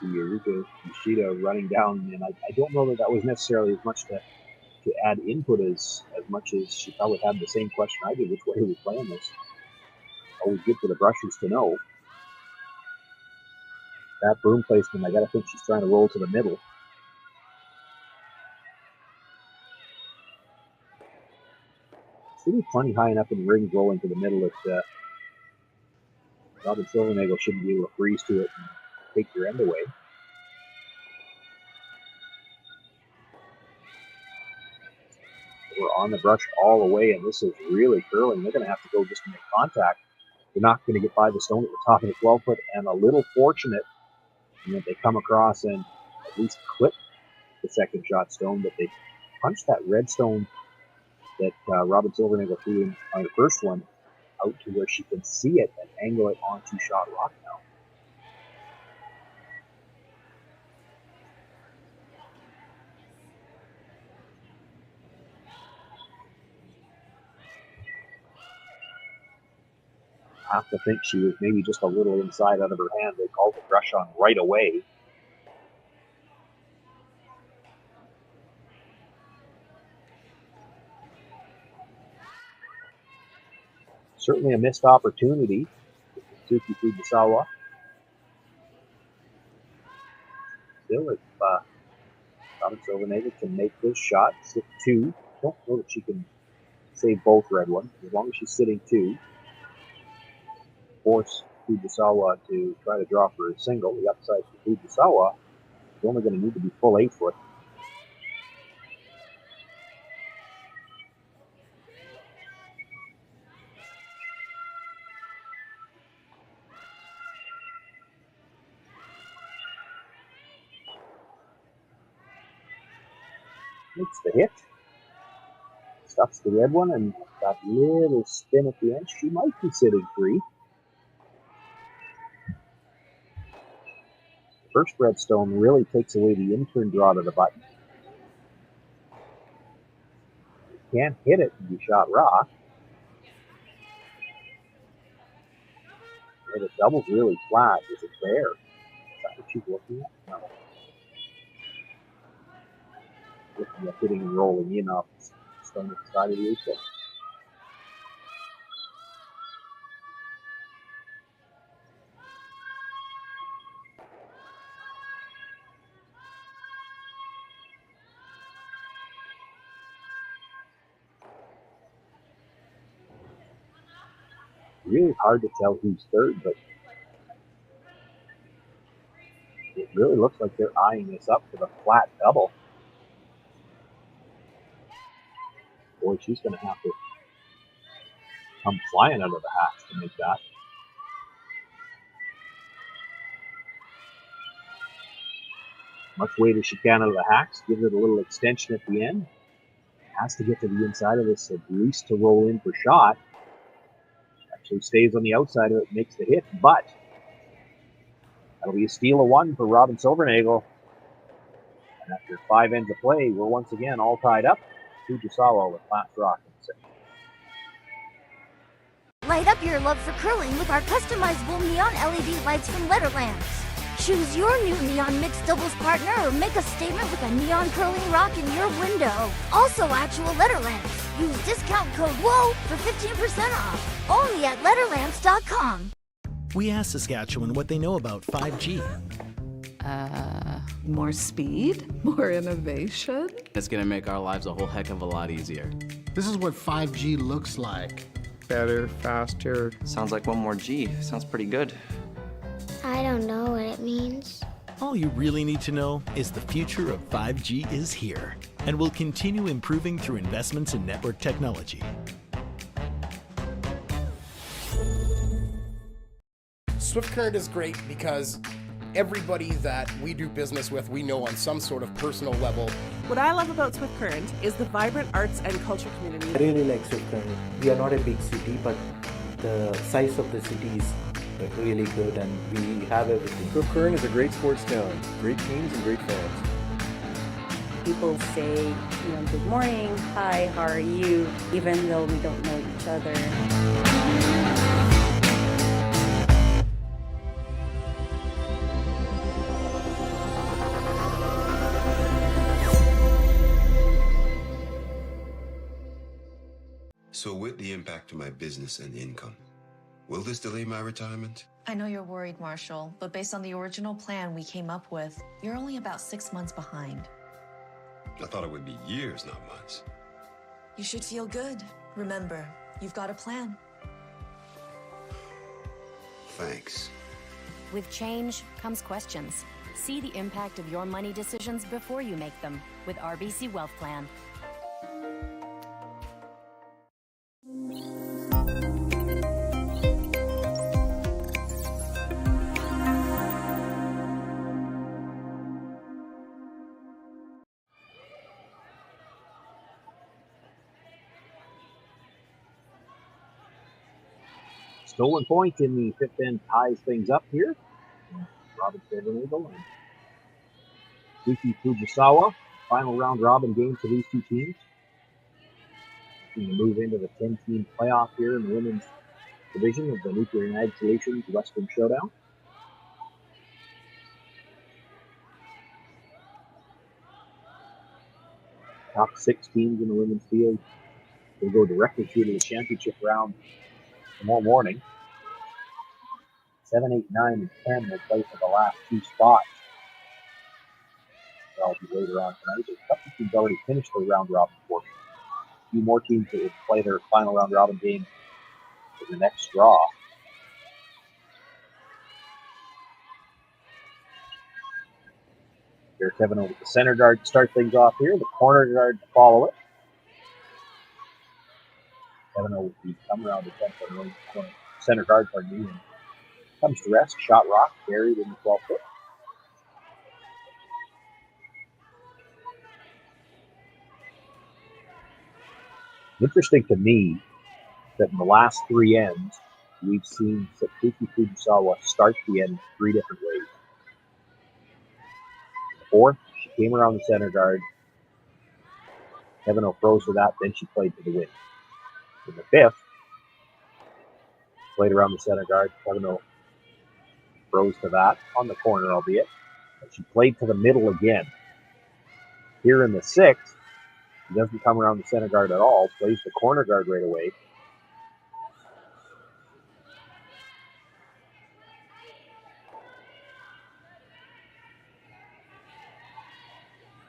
A: Yuruka Yoshida running down, and I don't know that was necessarily as much to add input as much as she probably had the same question I did, which way are we playing this? Always good for the brushers to know. That broom placement, I gotta think she's trying to roll to the middle. Should be plenty high enough in the rings rolling to the middle that Robyn Silvernagle shouldn't be able to freeze to it and take your end away. We're on the brush all the way, and this is really curling. They're going to have to go just to make contact. They're not going to get by the stone at the top of the 12-foot, and a little fortunate that they come across and at least clip the second shot stone, but they punch that red stone that Robyn Silvernagle threw in on her first one out to where she can see it and angle it onto shot rock now. I have to think she was maybe just a little inside out of her hand. They called the brush on right away. Certainly a missed opportunity for Satsuki Fujisawa. Still, if Robyn Silvernagle can make this shot, sit 2. Don't know that she can save both red ones. As long as she's sitting 2, force Fujisawa to try to draw for a single. The upside for Fujisawa is only going to need to be full 8-foot. Makes the hit. Stuffs the red one, and that little spin at the end. She might be sitting 3. First red stone really takes away the in-turn draw to the button. You can't hit it and you shot rock. The double's really flat. Is it there? Is that what she's looking at? No. Looking at hitting and rolling in off the stone at the side of the 8-foot. Really hard to tell who's third, but it really looks like they're eyeing this up for the flat double. Boy, she's going to have to come flying out of the hatch to make that. Much weight as she can out of the hacks. Give it a little extension at the end. Has to get to the inside of this at least to roll in for shot. Actually stays on the outside of it, makes the hit, but that'll be a steal of one for Robyn Silvernagle. And after 5 ends of play, we're once again all tied up. Fujisawa with last rock in 6.
N: Light up your love for curling with our customizable neon LED lights from Letterlands. Choose your new neon mixed doubles partner or make a statement with a neon curling rock in your window. Also actual Letterlands. Use discount code WHOA for 15% off. Only at Letterlands.com.
O: We asked Saskatchewan what they know about 5G.
P: More speed, more innovation.
Q: It's gonna make our lives a whole heck of a lot easier.
R: This is what 5G looks like.
S: Better, faster.
Q: Sounds like one more G. Sounds pretty good.
N: I don't know what it means.
O: All you really need to know is the future of 5G is here and will continue improving through investments in network technology.
T: Swift Current is great because everybody that we do business with, we know on some sort of personal level.
U: What I love about Swift Current is the vibrant arts and culture community.
V: I really like Swift Current. We are not a big city, but the size of the city is really good and we have everything.
W: Swift Current is a great sports town, great teams and great fans.
X: People say, good morning, hi, how are you, even though we don't know each other.
K: So with the impact to my business and income, will this delay my retirement?
L: I know you're worried, Marshall, but based on the original plan we came up with, you're only about 6 months behind.
K: I thought it would be years, not months.
L: You should feel good. Remember, you've got a plan.
K: Thanks.
M: With change comes questions. See the impact of your money decisions before you make them with RBC Wealth Plan.
A: Stolen point in the 5th end ties things up here. Robyn Silvernagle and Satsuki Fujisawa. Final round robin game for these two teams. Looking to move into the 10-team playoff here in the women's division of the Nutrien Ag Solutions Western Showdown. Top 6 teams in the women's field will go directly through to the championship round tomorrow morning. 7, 8, 9, and 10 will play for the last 2 spots. That'll be later on tonight. A couple teams already finished their round robin portion. A few more teams that will play their final round robin game in the next draw. Here, Kevin over the center guard to start things off here. The corner guard to follow it. Kevin will come around the center guard, pardon me, and comes to rest. Shot rock buried in the 12 foot. Interesting to me that in the last 3 ends, we've seen Satsuki Fujisawa start the end 3 different ways. The 4th, she came around the center guard. Kevin froze for that, then she played to the win. In the 5th, played around the center guard. Kevin froze to that on the corner, albeit. And she played to the middle again. Here in the 6th, she doesn't come around the center guard at all. Plays the corner guard right away.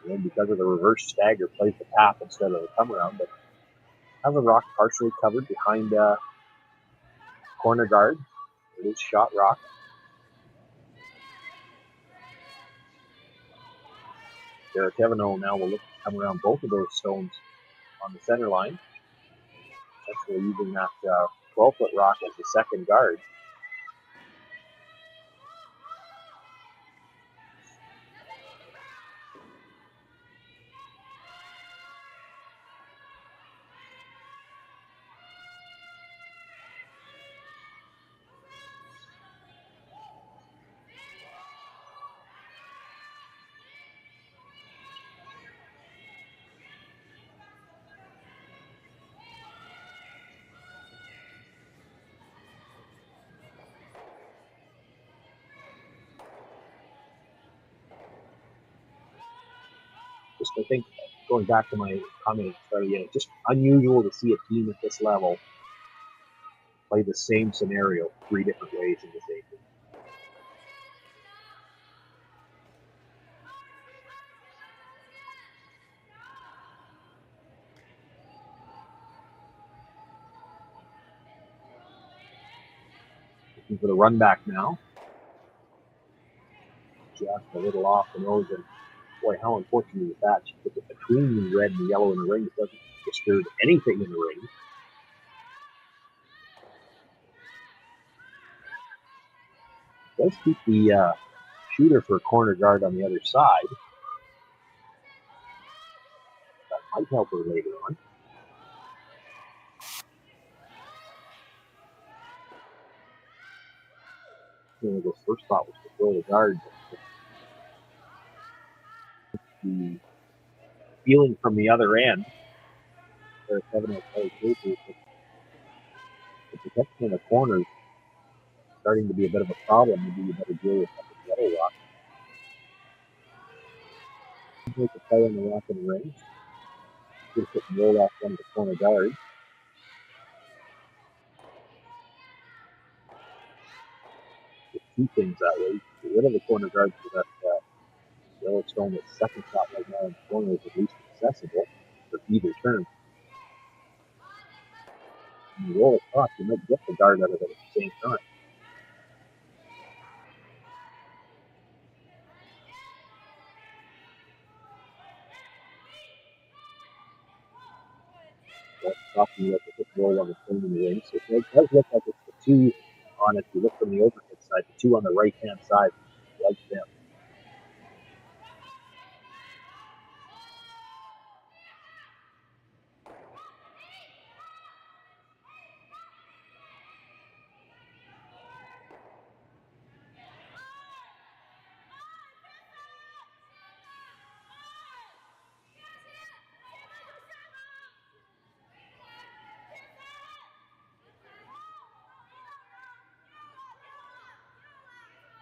A: And then because of the reverse stagger, plays the tap instead of the come around. But has a rock partially covered behind corner guard. It is shot rock. Kevin now will look to come around both of those stones on the center line. Essentially using that 12-foot rock as the second guard. Just, I think, going back to my comment at the start, just unusual to see a team at this level play the same scenario 3 different ways in the same game. Looking for the run back now. Just a little off the nose, and boy, how unfortunate is that? She puts it between the red and the yellow in the ring. It doesn't disturb anything in the ring. Does keep the shooter for a corner guard on the other side. That might help her later on. The first thought was to throw the guard. The feeling from the other end, there's Kevin the protection in the corners starting to be a bit of a problem. Maybe you better deal with the yellow rock. Make a play on the rock in the ring. Just hit and roll off one of the corner guards. There's 2 things that way. Get rid of the corner guard so that Yellowstone, its second shot right now in the corner, is at least accessible for either turn. When you roll across, you might get the guard out of it at the same time. Talking about the roll on the plane in the ring. So it does look like it's the 2 on it. If you look from the overhead side, the 2 on the right-hand side, like them.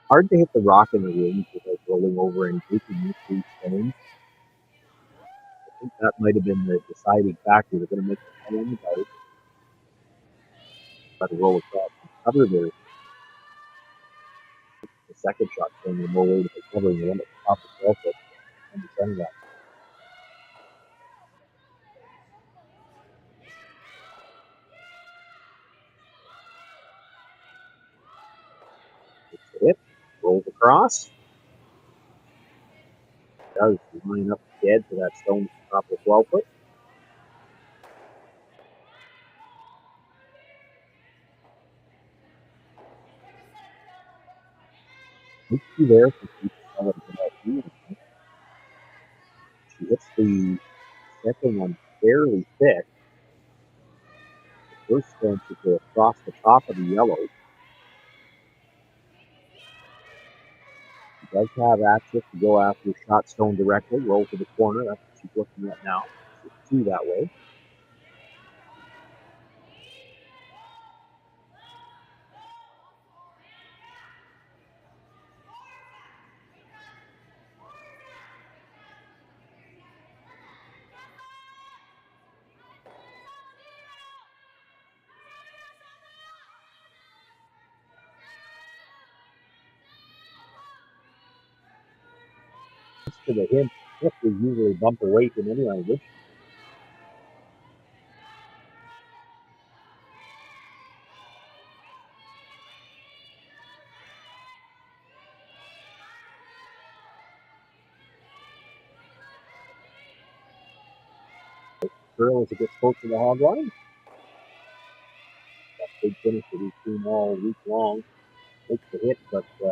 A: Hard to hit the rock in the ring without rolling over and taking these 3 stones. I think that might have been the deciding factor. They're going to make the play on the guard. Try to roll across and cover the second shot, going more way to the cover and the one at the top of the 12-foot on the center line. It's it. Rolls across. Does line up dead to that stone at the top of the 12-foot. Let's see there. She hits the second one fairly thick. The first stone should go across the top of the yellow. She does have access to go after shot stone directly. Roll to the corner. That's what she's looking at now. She's 2 that way. To the hint, hip is usually bump away from any language. curl as it gets close to the hog line. That big finish that we've seen all week long. Takes the hit, but I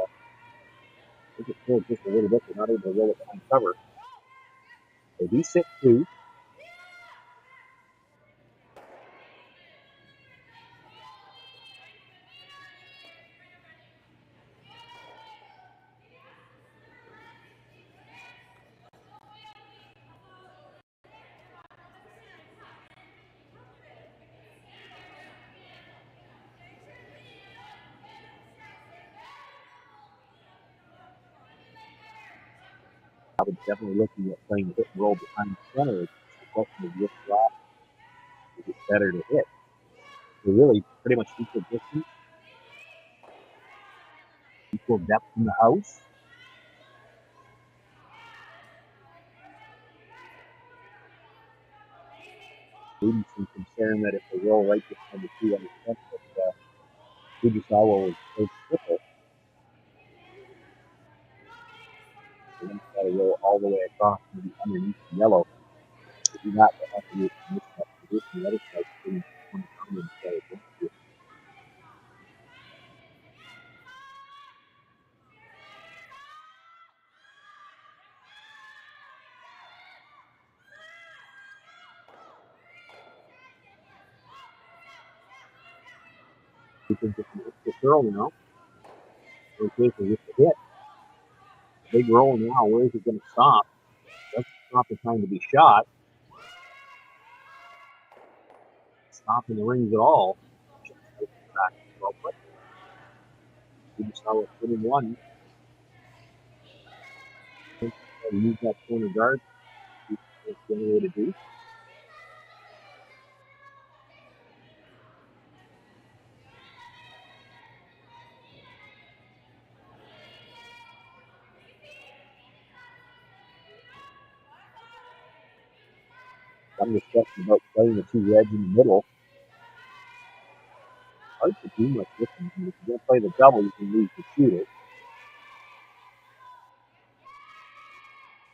A: think it's still just a little bit. They're not able to roll it behind cover. So we sit through. I was definitely looking at playing the hit and roll behind the center. It's the question of which rock is it better to hit. They're really pretty much equal distance, equal depth in the house. Maybe some concern that if they roll right behind the two on the front, that Fujisawa was close to triple. They're going to try to roll all the way across, maybe underneath the yellow. To do that, they have to use the mismatch position. The other side is going to come in and play against you. You think if you hit the curl now, okay, so with the hit, big roll now, where is it going to stop? Doesn't stop in time to be shot. Stop in the rings at all. Just back real quick. Fujisawa put in one. Use that corner guard. It's the only way to do. Some discussion about playing the two reds in the middle. Hard to do much with them. If you're going to play the double, you can lose the shooter.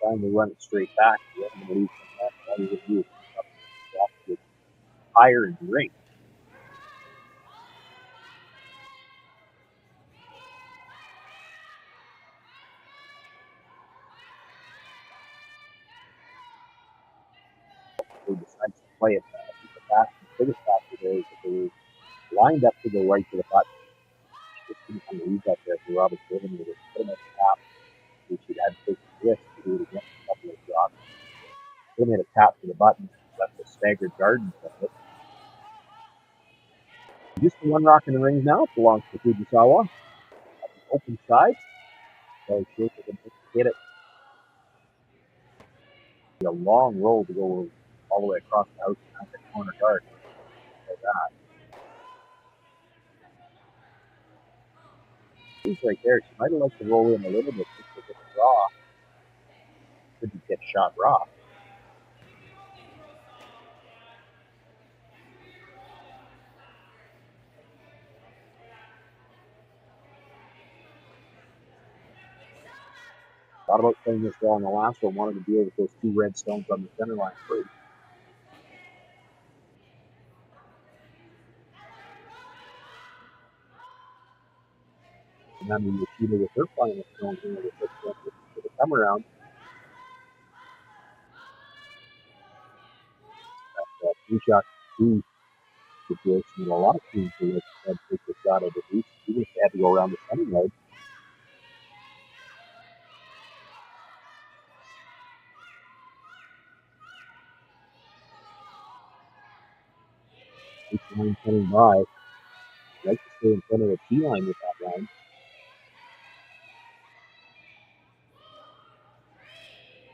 A: Trying to run it straight back. You have to lose from that. All you can do is up with higher in the ring. They decide to play it back. The biggest factor there is that they were lined up to the right of the button. Just didn't kind of use that there for Robyn Silvernagle. They put him at the top. He should have to take the risk to do it against a couple of shots. They made a tap to the button, left a staggered guard in front of it. Just the one rock in the rings now belongs to Fujisawa. At the open side. So Shaker can hit it. A long roll to go all the way across the house behind the corner guard. Like that. He's right there. She might have liked to roll in a little bit just to get the draw. Couldn't get shot raw. Thought about playing this draw in the last one. Wanted to deal with those two red stones on the center line first. And then we Yoshida with her final stone here with the come around. That 3-shot 2 situation with a lot of teams who had to take the shot at the boost. He just had to go around the center line. Each line coming by. I'd like to stay in front of the T line with that line.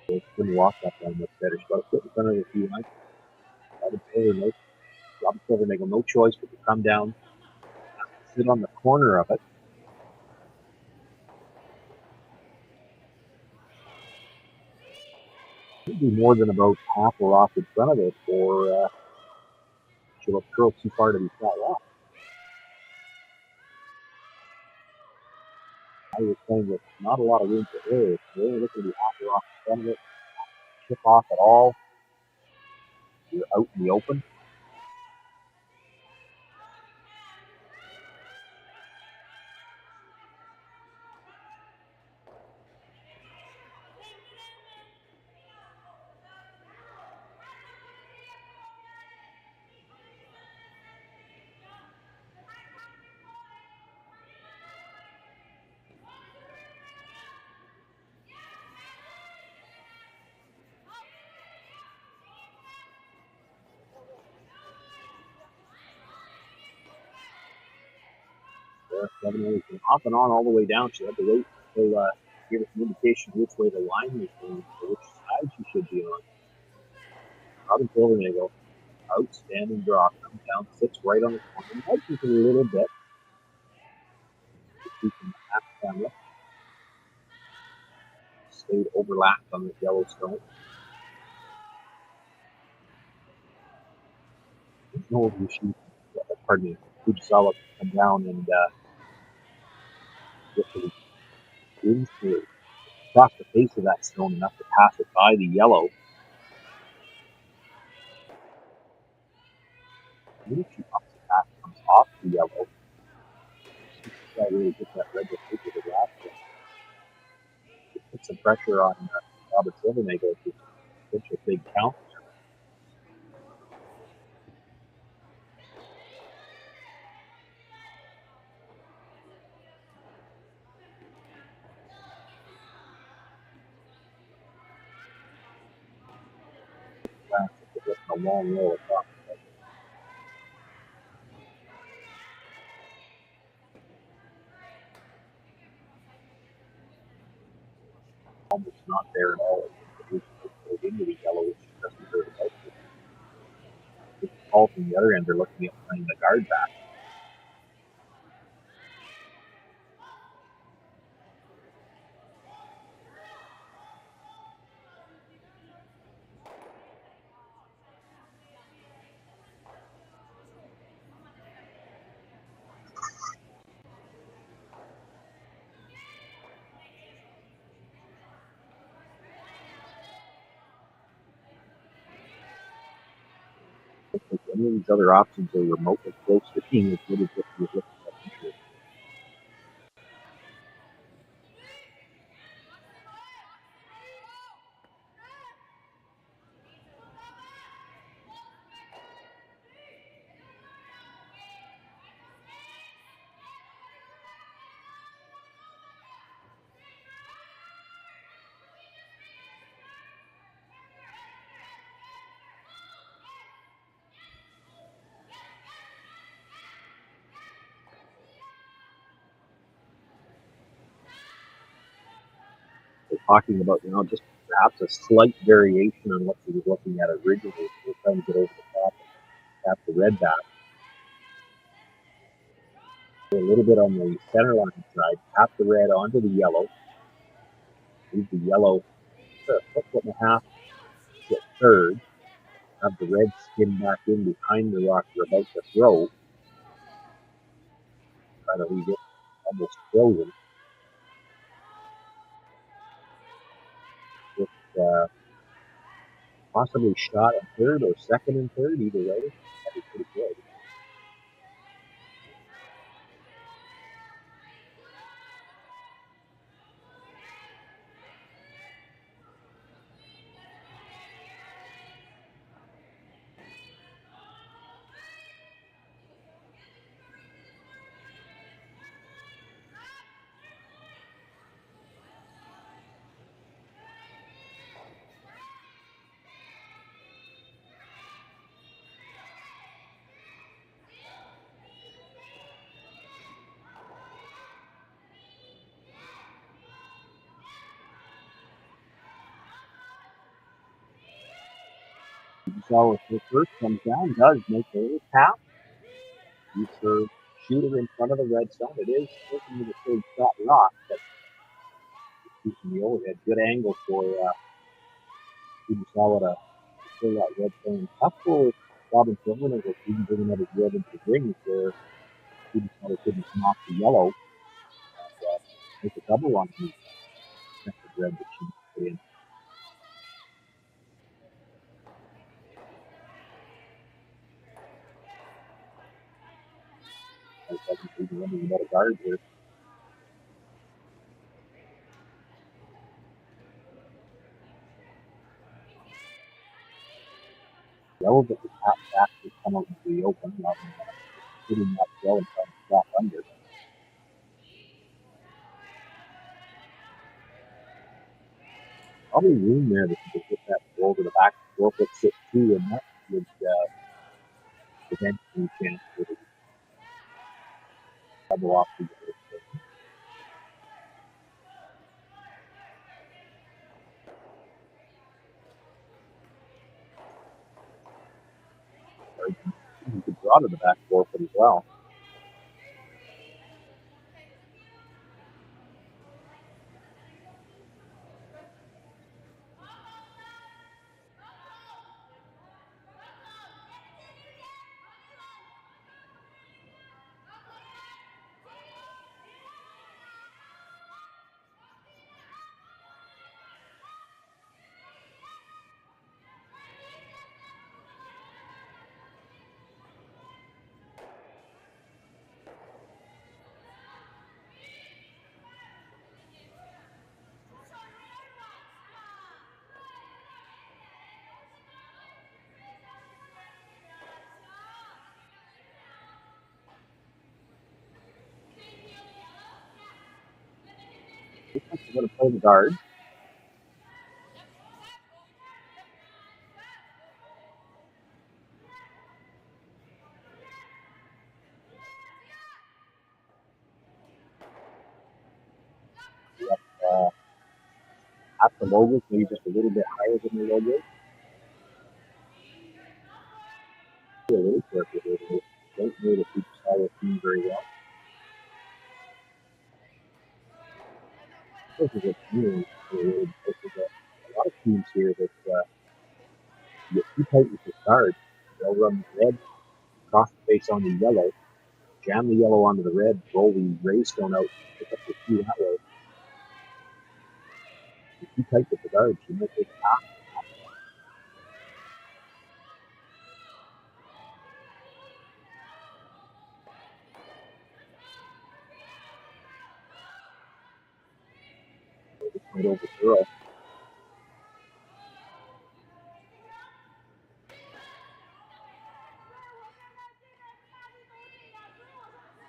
A: They couldn't walk that line much better. She got to sit in front of the T line. Robyn Silvernagle, no choice but to come down, sit on the corner of it. Maybe more than about half a rock in front of it, or she'll curl too far to be shot off. I was saying that not a lot of room for error. They're only looking to be half a rock in front of it, chip off at all. You're out in the open. Sevigny from off and on all the way down. She had to wait until give us an indication which way the line was going, or which side she should be on. Robyn Silvernagle, outstanding draw, comes down, sits right on the corner, hedges a little bit. Keeping the half camera. Stayed overlapped on the yellow stone. No issue. Pardon me. Fujisawa come down and get the into across the face of that stone enough to pass it by the yellow. Maybe she ups it back, comes off the yellow. I really get that red to take it last one. Put some pressure on Robyn Silvernagle to pitch a big count. A long roll across the leg. Almost not there at all. It's into the yellow, which doesn't hurt about it. It's all from the other end. They're looking at playing the guard back. If any of these other options are remotely close to being as good as what you're looking at. Sure. They're talking about, just perhaps a slight variation on what he was looking at originally. We're trying to get over the top and tap the red back. A little bit on the center line side, tap the red onto the yellow. Leave the yellow a foot and a half to third. Have the red skin back in behind the rock you're about to throw. Try to leave it almost frozen. With possibly shot at third or second and third, either way. That'd be pretty good. So if the first comes down, does make a little tap. Use her shooter in front of the red stone. It is taking the third shot rock, but keeping the overhead. Good angle for Fujisawa to kill that red stone. Tough for Robyn Silvernagle to even bring another red into the ring where Fujisawa couldn't knock the yellow and make a double on the second red that she put in. Maybe running about a guard here. Yellow that the top back to come out into the open, rather than hitting that yellow and trying to drop under. Probably room there that you could get that roll to the back, 4'6" too, and that would prevent any chance for the double off the other. You could draw to the back 4 foot as well. Looks like they're going to play the guard. Yep, at the logos, maybe just a little bit higher than the logos. A little careful here. They don't know the Fujisawa team very well. This is a team really, a lot of teams here that get too tight with the guard. They'll run the red, cross the face on the yellow, jam the yellow onto the red, roll the gray stone out, pick up the 2 that way. You're too tight with the guards. You might take half. Right over zero.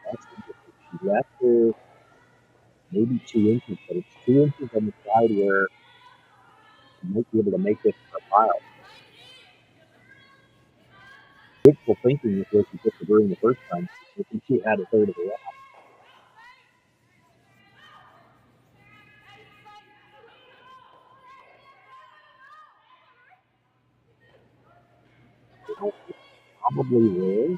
A: That's interesting. She left her maybe 2 inches, but it's 2 inches on the side where you might be able to make this a pile. Wishful thinking is what she took the during the first time. I think she had a third of the lap. Probably will.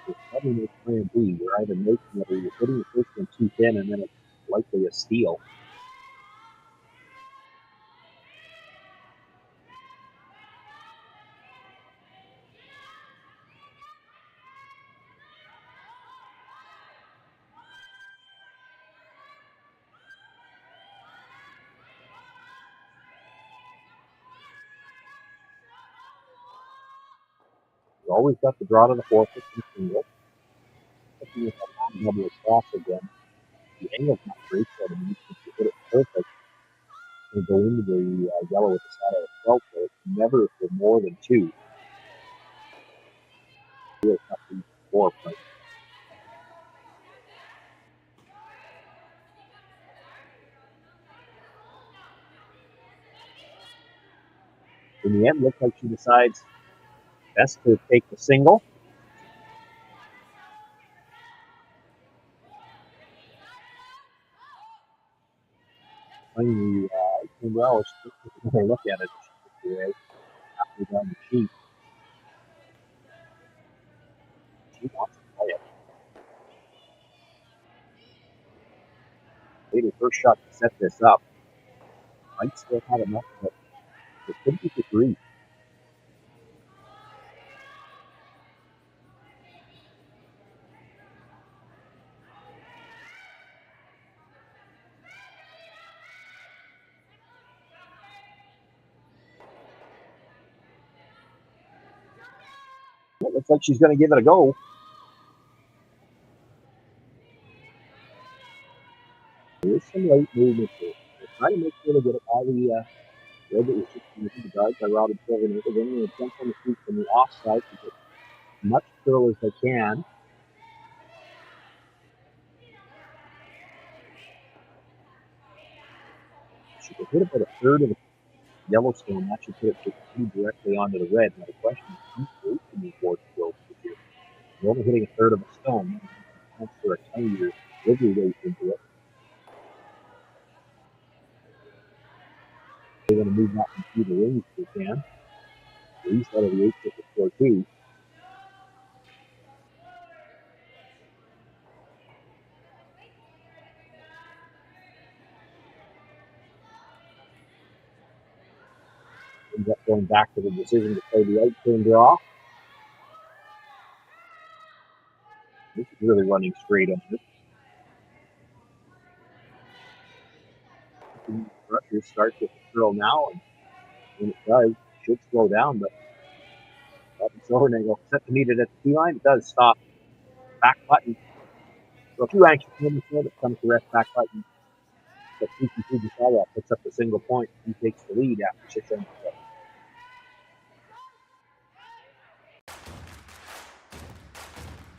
A: There's probably no plan B. You're either making it or you're putting the first one too thin and then it's likely a steal. You always got the draw to the 4 foot single. Looking at that long double across again. The angle's not great, but I mean, if you hit it perfect, you go into the yellow with the side of the 12 foot. Never for more than 2. Real tough to 4 point. In the end, looks like she decides best to take the single. Playing the well, she's just going to look at it. Halfway down the sheet. She wants to play it. Made her first shot to set this up. Might still have enough, but it could be the 3. Looks like she's going to give it a go. There's some late movement here. They're trying to make sure to get it by the red that was just using the guard by Robyn Silvernagle. They're going to attempt on the feet from the offside to get as much curl as they can. She could hit about a third of the Yellowstone. That should put it pretty directly onto the red. Now the question is, who's wasting these boards go here? You're only hitting a third of a stone. That's for a tinier delivery rate into it. They're going to move that from through the rings if they can. At least out of the 8 to score 2. Ends up going back to the decision to play the out-turn draw. This is really running straight on her. Rusher starts with the curl now, and when it does, it should slow down, but Robyn Silvernagle set to meet it at the T line. It does stop. Back button. So a few anxious moments there, but comes to rest back button. Satsuki Fujisawa picks up the single point. He takes the lead after 6 ends.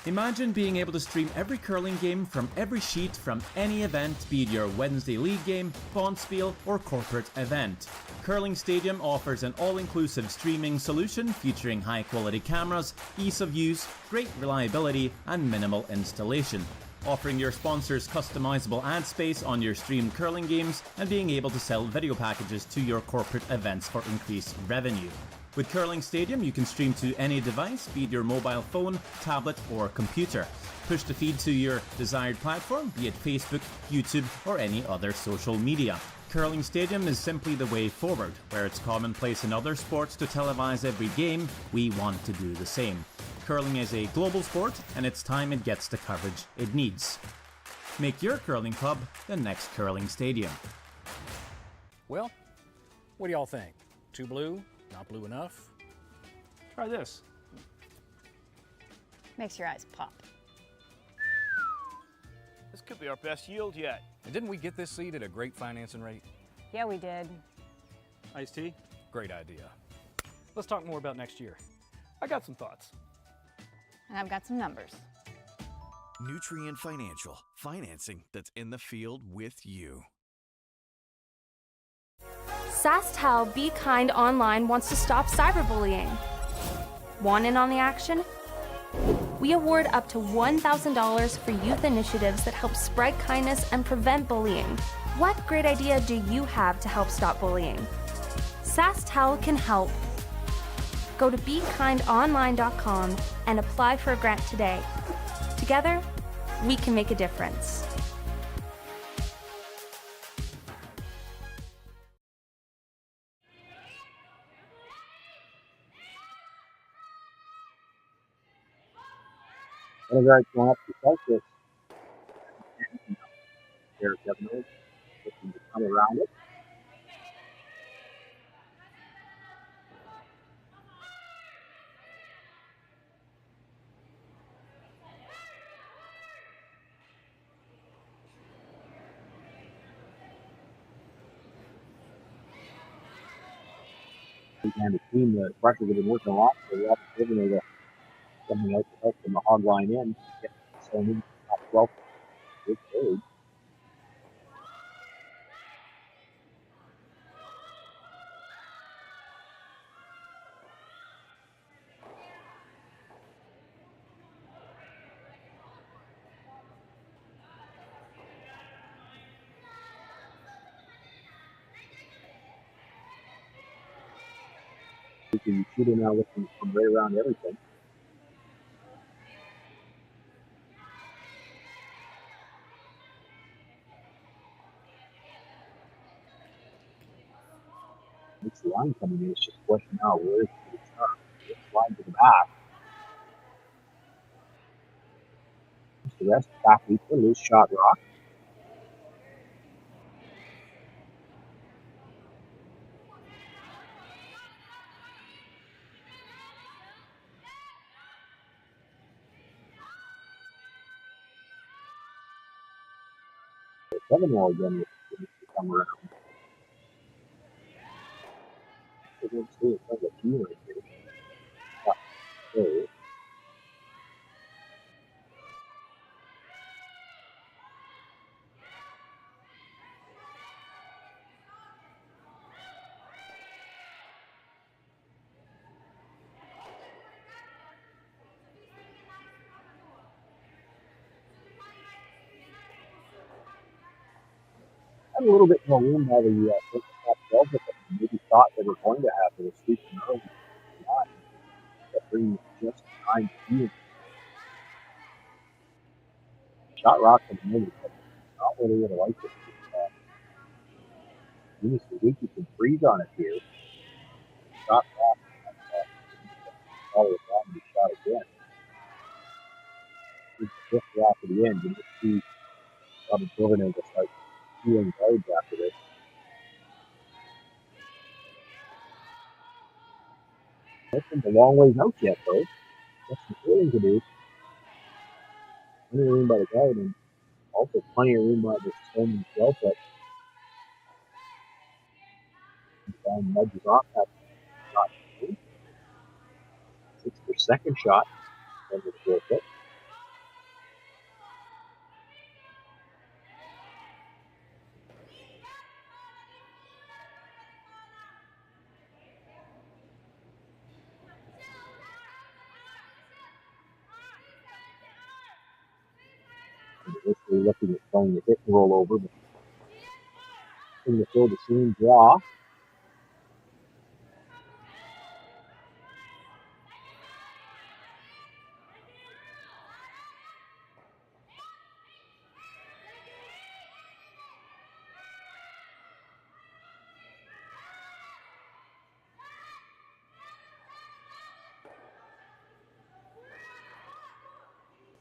B: Imagine being able to stream every curling game from every sheet from any event, be it your Wednesday league game, bonspiel, or corporate event. Curling Stadium offers an all-inclusive streaming solution featuring high-quality cameras, ease of use, great reliability, and minimal installation. Offering your sponsors customizable ad space on your streamed curling games and being able to sell video packages to your corporate events for increased revenue. With Curling Stadium, you can stream to any device, be it your mobile phone, tablet, or computer. Push the feed to your desired platform, be it Facebook, YouTube, or any other social media. Curling Stadium is simply the way forward. Where it's commonplace in other sports to televise every game, we want to do the same. Curling is a global sport, and it's time it gets the coverage it needs. Make your curling club the next Curling Stadium.
F: Well, what do y'all think? Too blue? Not blue enough? Try this.
D: Makes your eyes pop.
E: This could be our best yield yet.
F: And didn't we get this seed at a great financing rate?
D: Yeah, we did.
F: Iced tea? Great idea. Let's talk more about next year. I got some thoughts.
D: And I've got some numbers.
G: Nutrien Financial, financing that's in the field with you.
H: SaskTel Be Kind Online wants to stop cyberbullying. Want in on the action? We award up to $1,000 for youth initiatives that help spread kindness and prevent bullying. What great idea do you have to help stop bullying? SaskTel can help. Go to BeKindOnline.com and apply for a grant today. Together, we can make a difference.
A: One of the guys going up to Celsius. Derek Devino looking to come around it. And the team, the Russians have been working a lot, so they're giving it coming out to help from the hog line in. Get Sony top 12. Good trade. You can shoot him now looking from right around everything. It's the line coming in. It's just a question now. Where is it start? It's line to the back. The rest back equal, loose shot rock. 7-0 again with come around. They're going to stay in front of the team right here. So, had a little bit more room by the top 12, but maybe thought they were going to have the sweep in early. That brings just behind the team. Shot rock in the middle, but not really would have liked it. Eunice Suzuki can freeze on it here. Shot rock. Follow it down and be shot again. It's the fifth rock at the end. You just see Robyn Silvernagle start stealing guards after this. That's a long ways out yet, though. That's the thing to do. Plenty of room by the guard, and also plenty of room by the stone himself, but nudges off that shot. 6 for second shot. And the 4 foot. Initially looking at trying to hit and roll over, but in the field, the same draw.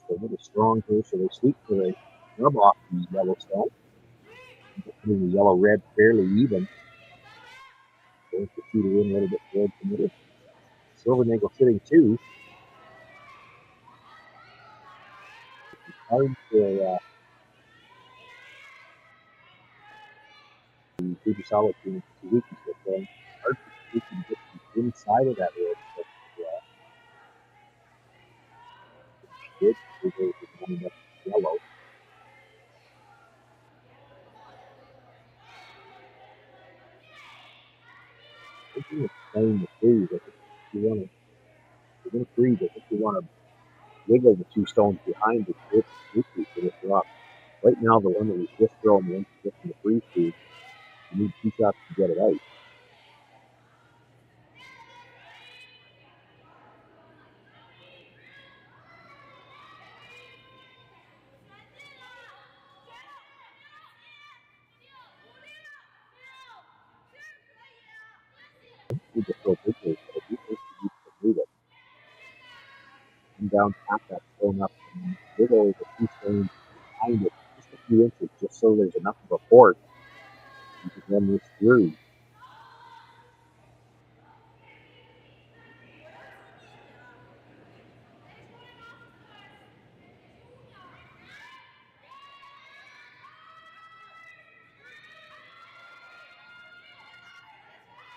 A: They hit a strong here, so they sweep for the rub off the yellow stone. Putting the yellow red fairly even. Going to feed it in a little bit towards the middle. Silvernagle sitting 2. Hard for the Fujisawa team. Suzuki's still playing. Hard for Suzuki to get to the inside of that red. But she did. They going up yellow. I think it's playing the freeze. I think you want to, you're going to freeze. I think you want to wiggle the 2 stones behind it with Suzuki for this drop. Right now, the one that was just thrown in just in the freeze freeze, you need 2 shots to get it out. You just throw big, but if you think you can move it, come down, tap that stone up, and wiggle the 2 stones behind it just a few inches, just so there's enough of a force you can run this through.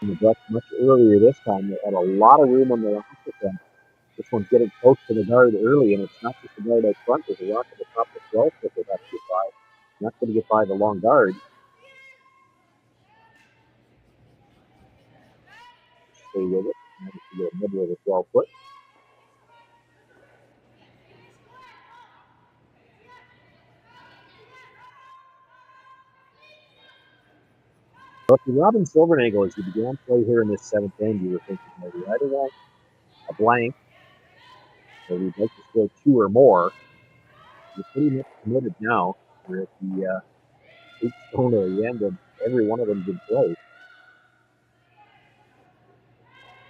A: And the Ducks much earlier this time, they had a lot of room on the opposite end. This one's getting close to the guard early, and it's not just the guard out front. There's a rock at the top of the 12 that they have to get by. Not going to get by the long guard. Stay with it. Manage to get a middle of the 12 foot. So if you're Robyn Silvernagle, as you began play here in this 7th end, you were thinking maybe either want a blank, or you'd like to score 2 or more. You're pretty much committed now. You're at the 8 stone at the end, and every one of them did play.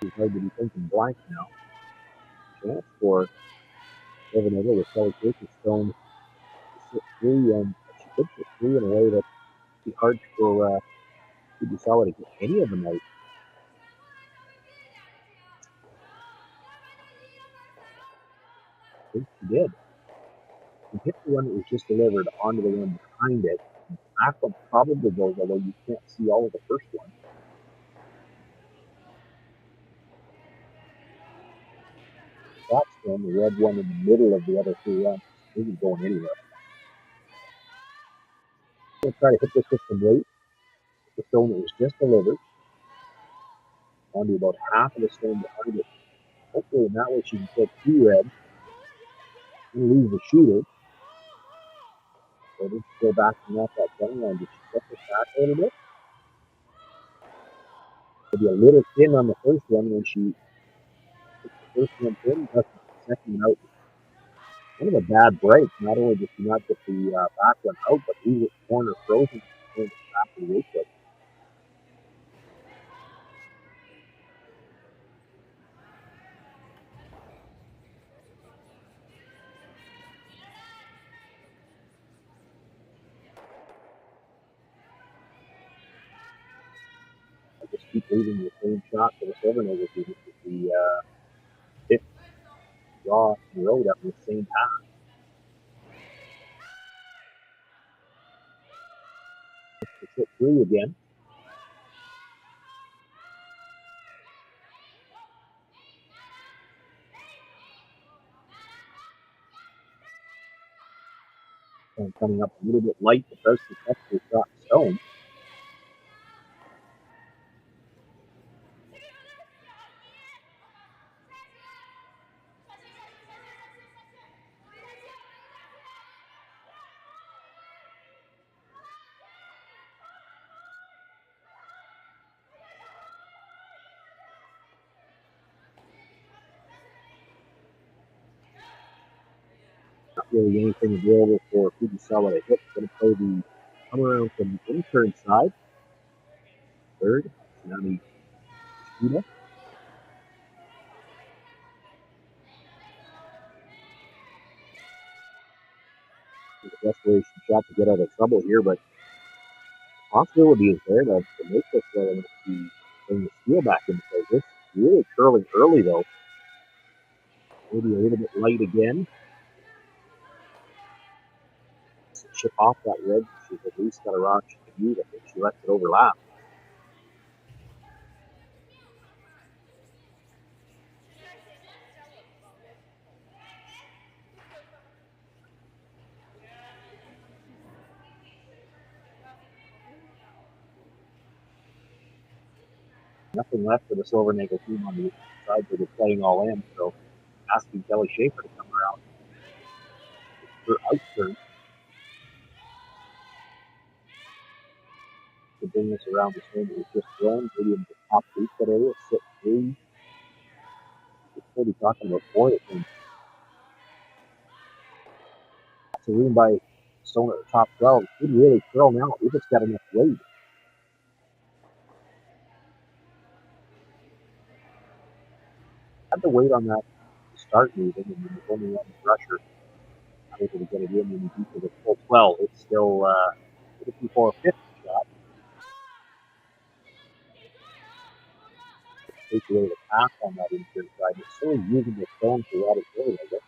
A: It's hard to be thinking blank now. Chance for Silvernagle with Kelly Kirk's stone to sit 3, and she could sit 3 in a way that would be hard for Fujisawa to get any of them out. I think she did. She hit the one that was just delivered onto the one behind it, and back one probably goes, although you can't see all of the first one. That's one, the red one in the middle of the other three runs. This isn't going anywhere. I'm going to try to hit this with some weight. The stone that was just delivered. Onto about half of the stone behind it. Hopefully in that way she can put 2 red and leave the shooter. So let's go back and knock that down line. Did she set this back a little bit? Maybe a little thin on the first one when she puts the first one in, but the second one out. Kind of a bad break. Not only did she not get the back one out, but leave it corner frozen and after the weight quick. I just keep leaving the same shot for the Silvernagle team. This is the 5th draw in a row up in the same path. It's hit 3 again. And coming up a little bit light because the technical shot stone. Not really anything available for Fujisawa to hit. Going to play the come around from the intern side. Third, Kitami. A desperation shot to get out of trouble here, but the possibility is there to make this well enough to bring the steal back into play. This really curling early though. Maybe a little bit light again. Chip off that red. She's at least got a rock she can use. I think she lets it overlap. Nothing left for the Silvernagle team on the side where they're playing all in, so asking Kelly Schaefer to come around. Her out turn to bring this around the swing. It was just thrown, maybe in the top reset area, sit 3. We're still talking about 4 at the That's a room by Stone at the top 12. Could really curl now if it's got enough weight. Had to wait on that to start moving, and then there's only one rusher. Not able to get it in when you beat to the full 12. It's still looking for a 5th shot. Take away the pass on that inside side. It's still using the stone for what it's really, I guess.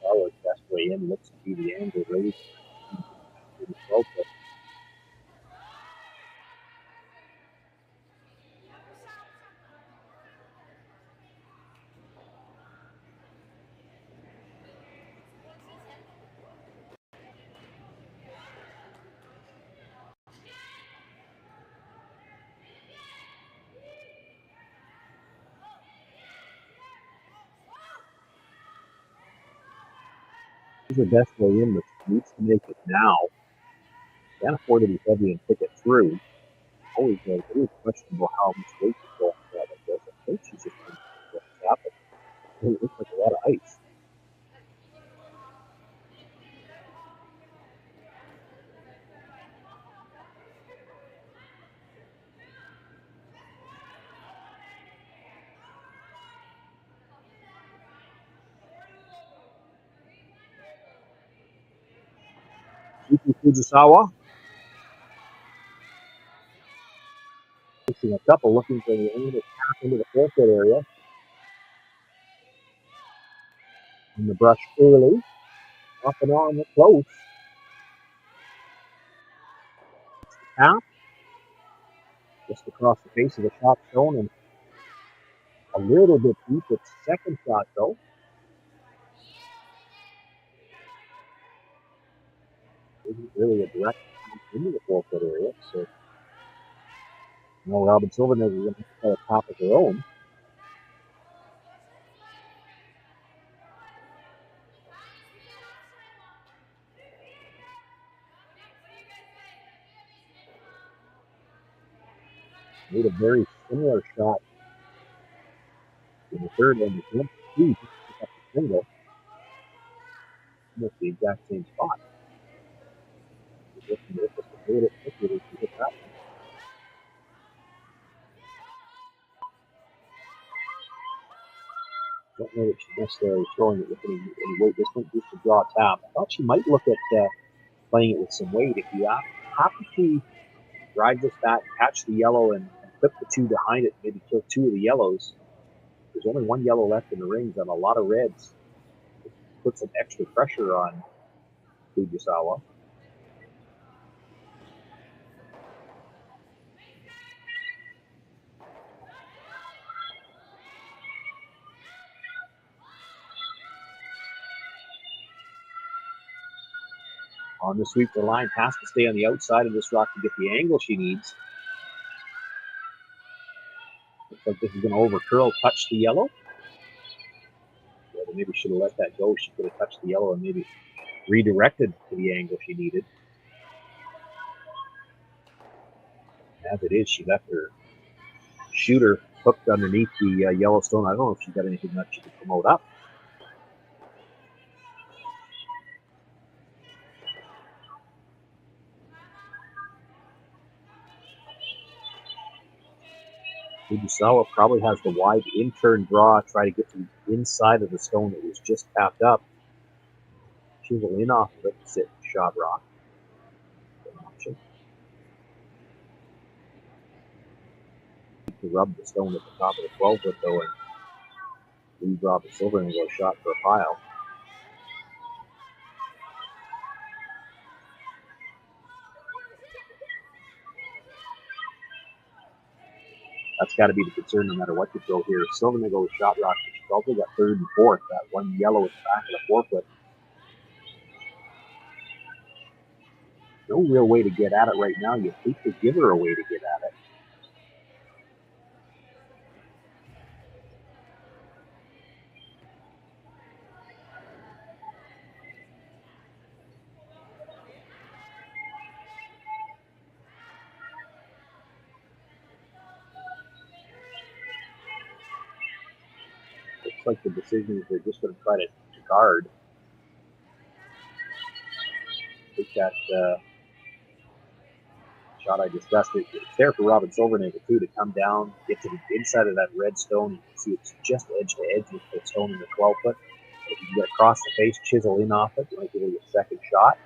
A: Our best way in looks to be the angle raised. This is the best way in, but needs to make it now. Can't afford to be heavy and pick it through. Always it is questionable how much weight is going on like this. I think she's just going to what's happening. It looks like a lot of ice. Satsuki Fujisawa. Fixing a couple, looking for the end of pass into the full set area. In the brush early. Off and on, close. Tap. Just across the face of the shot stone and a little bit deep. It's second shot though. Isn't really a direct into the 4-foot area. So Robyn Silvernagle is going to have to play a top of her own. Made a very similar shot in the third one. The two pick up the single. Almost the exact same spot. Just a little bit quicker to hit that one. Don't know that she's necessarily throwing it with any weight. This one just to draw a tap. I thought she might look at playing it with some weight. If you happen to drive this back, catch the yellow, and clip the two behind it, maybe kill two of the yellows. There's only one yellow left in the rings and a lot of reds. Put some extra pressure on Fujisawa. On the sweep, the line has to stay on the outside of this rock to get the angle she needs. Looks like this is going to over-curl, touch the yellow. Yeah, they maybe should have let that go. She could have touched the yellow and maybe redirected to the angle she needed. As it is, she left her shooter hooked underneath the Yellowstone. I don't know if she's got anything that she can promote up. Fujisawa probably has the wide in-turn draw, try to get to the inside of the stone that was just tapped up. Chisel in off of it, sit shot rock. Option. To rub the stone at the top of the 12-foot though, and leave Robyn Silvernagle a shot for a pile. That's got to be the concern no matter what you throw here. Silvernagle is shot rock, but she's also got third and fourth. That one yellow at the back of the 4-foot. No real way to get at it right now. You hate to give her a way to get at it. Looks like the decision is they're just going to try to guard. Take that shot I discussed. It's there for Robyn Silvernagle too to come down, get to the inside of that red stone. You can see it's just edge to edge with the stone in the 12-foot. If you can get across the face, chisel in off it, you might get a second shot.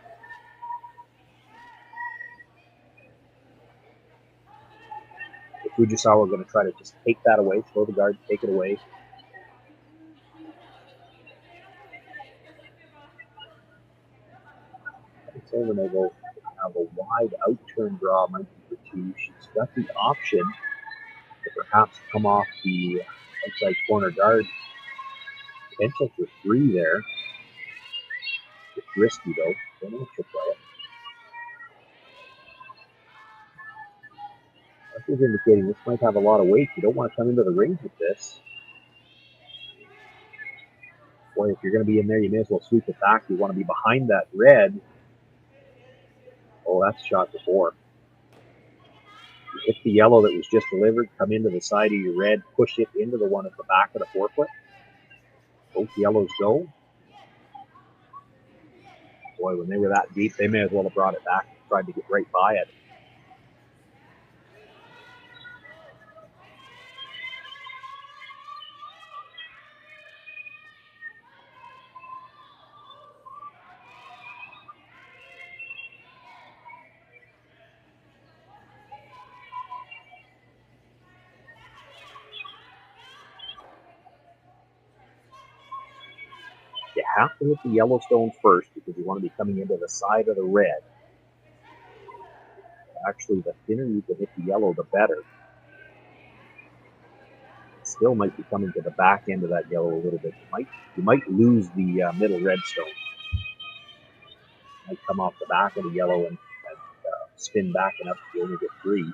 A: The Fujisawa are going to try to just take that away, throw the guard, take it away. Silvernagle have a wide out-turn draw, might be for two. She's got the option to perhaps come off the outside corner guard. Potential for three there. It's risky though. Don't know if she'll play it. This is indicating this might have a lot of weight. You don't want to come into the rings with this. Boy, if you're going to be in there, you may as well sweep it back. You want to be behind that red. Oh, that's shot before. You hit the yellow that was just delivered, come into the side of your red, push it into the one at the back of the 4-foot. Both yellows go. Boy, when they were that deep, they may as well have brought it back and tried to get right by it. have to hit the yellow stone first because you want to be coming into the side of the red. Actually, the thinner you can hit the yellow, the better. Still might be coming to the back end of that yellow a little bit. You might lose the middle red stone. Might come off the back of the yellow and spin back enough to only get 3.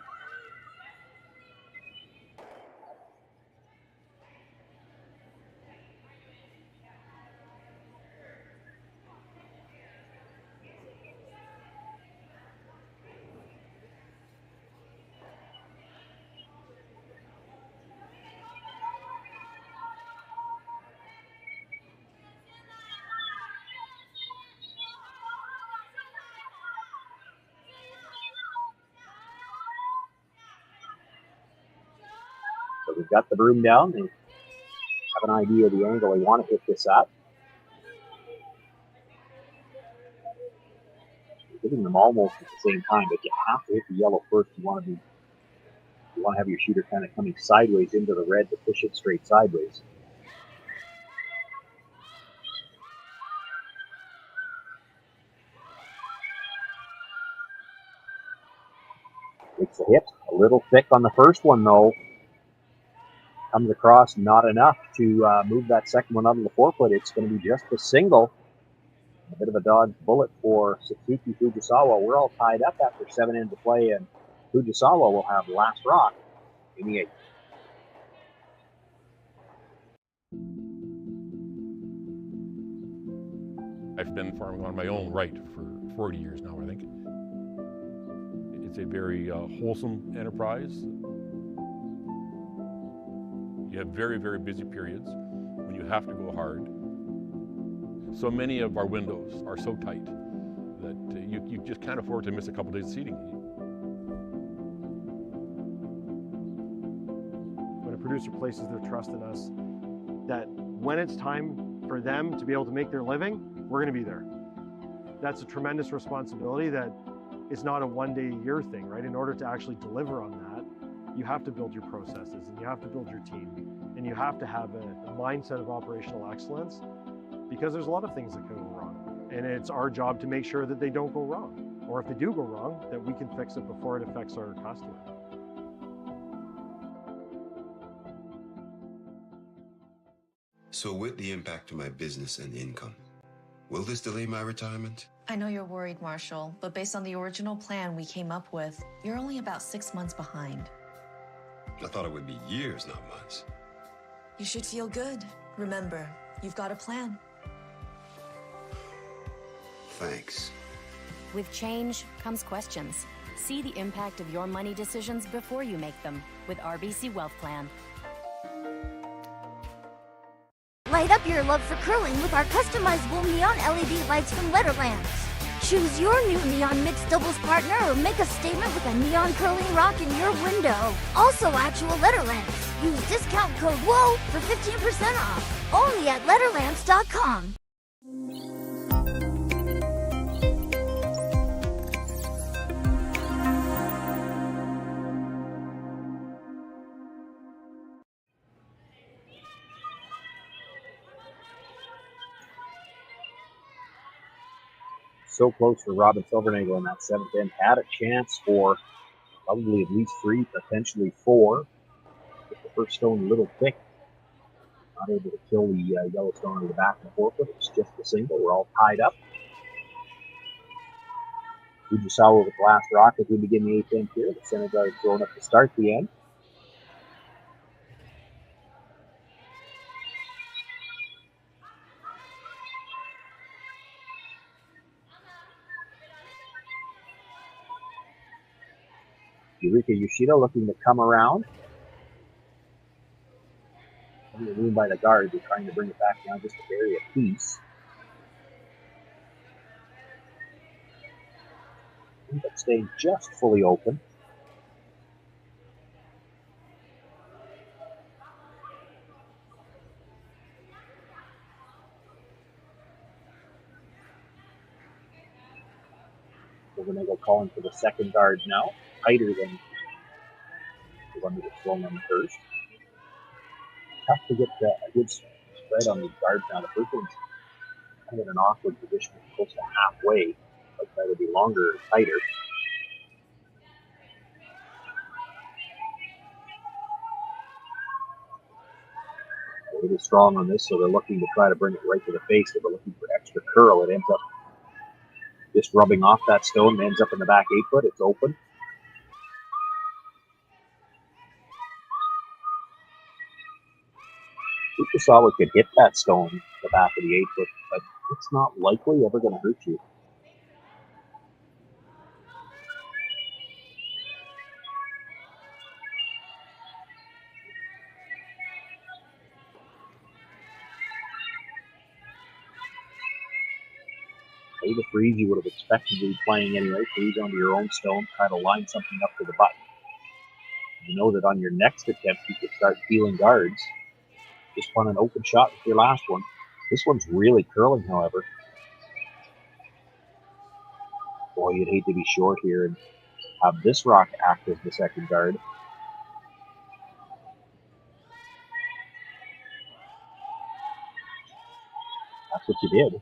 A: So we've got the broom down. They have an idea of the angle they want to hit this at. You're hitting them almost at the same time, but you have to hit the yellow first. You want to have your shooter kind of coming sideways into the red to push it straight sideways. Makes a hit. A little thick on the first one, though. Comes across not enough to move that second one out of the 4-foot. It's going to be just a single. A bit of a dodge bullet for Satsuki Fujisawa. We're all tied up after 7 into play, and Fujisawa will have last rock in the 8th.
C: I've been farming on my own right for 40 years now, I think. It's a very wholesome enterprise. You have very, very busy periods when you have to go hard. So many of our windows are so tight that you just can't afford to miss a couple days of seeding.
I: When a producer places their trust in us, that when it's time for them to be able to make their living, we're going to be there. That's a tremendous responsibility that is not a one-day-a-year thing, right? In order to actually deliver on that, you have to build your processes and you have to build your team and you have to have a mindset of operational excellence, because there's a lot of things that can go wrong. And it's our job to make sure that they don't go wrong. Or if they do go wrong, that we can fix it before it affects our customer.
K: So with the impact to my business and income, will this delay my retirement?
L: I know you're worried, Marshall, but based on the original plan we came up with, you're only about 6 months behind.
K: I thought it would be years, not months.
L: You should feel good. Remember, you've got a plan.
K: Thanks.
M: With change comes questions. See the impact of your money decisions before you make them with RBC Wealth Plan.
N: Light up your love for curling with our customizable neon LED lights from Letterlands. Choose your new neon mixed doubles partner or make a statement with a neon curling rock in your window. Also actual Letterlands. Use discount code WHOA for 15% off. Only at Letterlands.com.
A: So close for Robyn Silvernagle in that 7th end. Had a chance for probably at least 3, potentially 4. Get the first stone a little thick. Not able to kill the yellow stone on the back of the 4-foot. It's just a single. We're all tied up. Fujisawa with last rock as we begin the 8th end here. The center guard thrown up to start the end. Eureka Yoshida looking to come around. Room by the guard. They're trying to bring it back down just to bury a piece. But staying just fully open. Silvernagle calling for the second guard now. Tighter than the one that was thrown on the first. Tough to get a good spread on these guards now. The first one's kind of in an awkward position, close to halfway. Like that would be longer or tighter. It is strong on this, so they're looking to try to bring it right to the face, but they're looking for extra curl. It ends up just rubbing off that stone, ends up in the back 8 foot. It's open. Fujisawa could hit that stone, the back of the 8 foot, but it's not likely ever going to hurt you. Maybe the freeze you would have expected to be playing anyway. Freeze onto your own stone, try to line something up to the button. You know that on your next attempt, you could start peeling guards. Just won an open shot with your last one. This one's really curling, however. Boy, you'd hate to be short here and have this rock act as the second guard. That's what you did.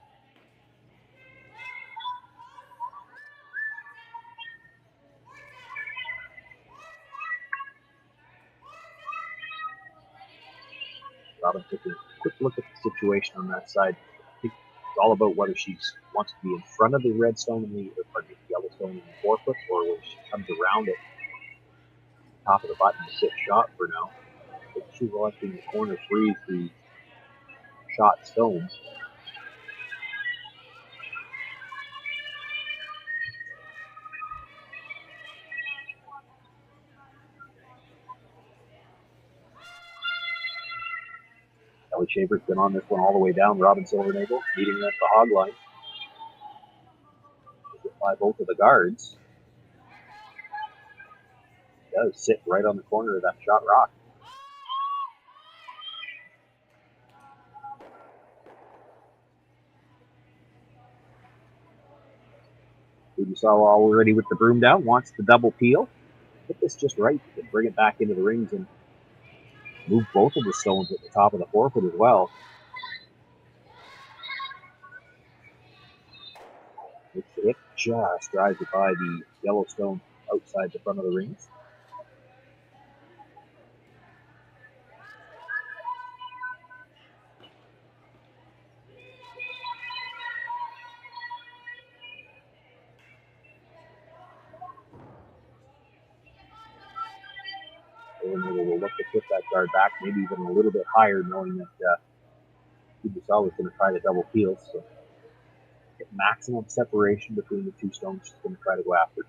A: Robyn taking a quick look at the situation on that side. I think it's all about whether she wants to be in front of the red stone in the yellow stone in the 4 foot, or when she comes around it, top of the button to sit shot for now. I think she's electing the corner freeze the shot stone. Kelly Shaver's been on this one all the way down. Robyn Silvernagle meeting her at the hog line. By both of the guards. Does sit right on the corner of that shot rock. Fujisawa already with the broom down, wants the double peel. Hit this just right to bring it back into the rings and move both of the stones at the top of the 4 foot as well. It just drives it by the yellow stone outside the front of the rings. And we'll look to put that guard back, maybe even a little bit higher, knowing that Fujisawa was going to try the double peel. So get maximum separation between the two stones she's going to try to go after.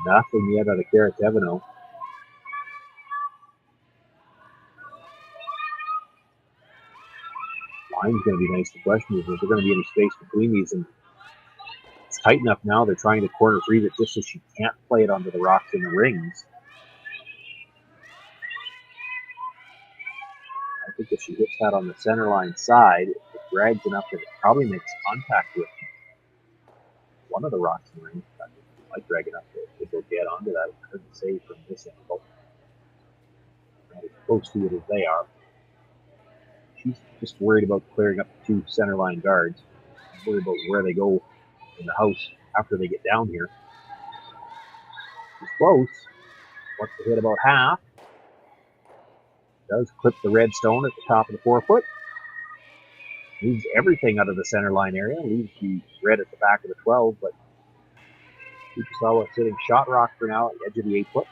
A: Nothing yet out of Karatevino. Line's going to be nice. The question is there going to be any space between these? And it's tight enough now. They're trying to corner freeze it just so she can't play it onto the rocks in the rings. I think if she hits that on the center line side, it drags enough that it probably makes contact with one of the rocks in the ring. It might drag enough to go get onto that. It's hard to say from this angle. Not as close to it as they are. She's just worried about clearing up the two center line guards. She's worried about where they go in the house after they get down here. She's close. Wants to hit about half. Does clip the red stone at the top of the 4 foot. Moves everything out of the center line area. Leaves the red at the back of the 12, but Fujisawa sitting shot rock for now at the edge of the 8 foot.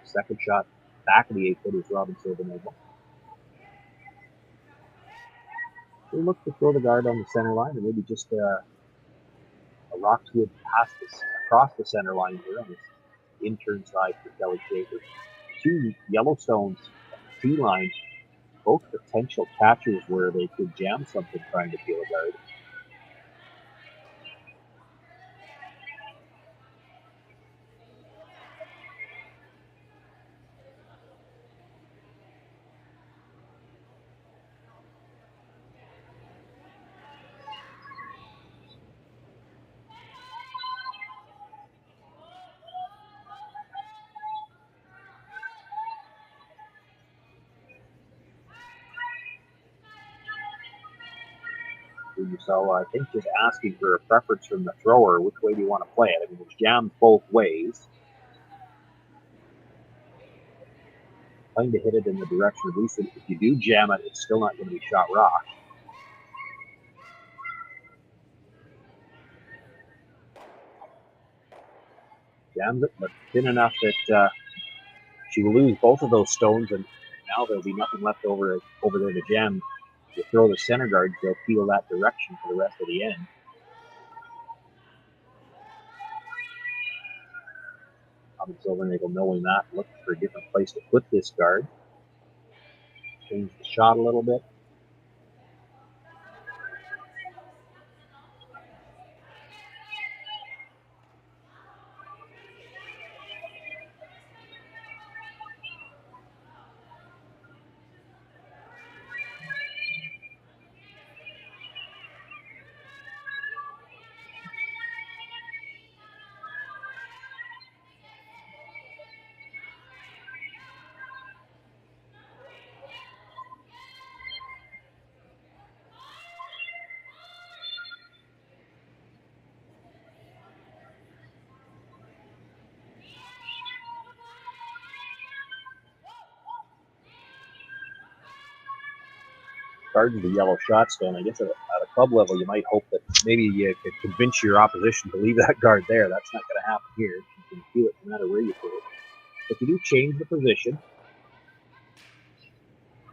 A: Second shot back of the 8 foot is Robyn Silvernagle. They look to throw the guard on the center line, or maybe just a rock to it past this, across the center line here on this intern side for Kelly Shaver. Two yellow stones at the T line, both potential catchers where they could jam something trying to peel a guard. Fujisawa, I think just asking for a preference from the thrower. Which way do you want to play it? I mean, it's jammed both ways. Trying to hit it in the direction of least. If you do jam it, it's still not going to be shot rock. Jams it, but thin enough that she will lose both of those stones, and now there'll be nothing left over there to jam. You throw the center guards, they'll peel that direction for the rest of the end. Robyn Silvernagle, knowing that, looking for a different place to put this guard. Change the shot a little bit. Guarding the yellow shot stone. I guess at a club level, you might hope that maybe you could convince your opposition to leave that guard there. That's not going to happen here. You can feel it no matter where you put it. If you do change the position,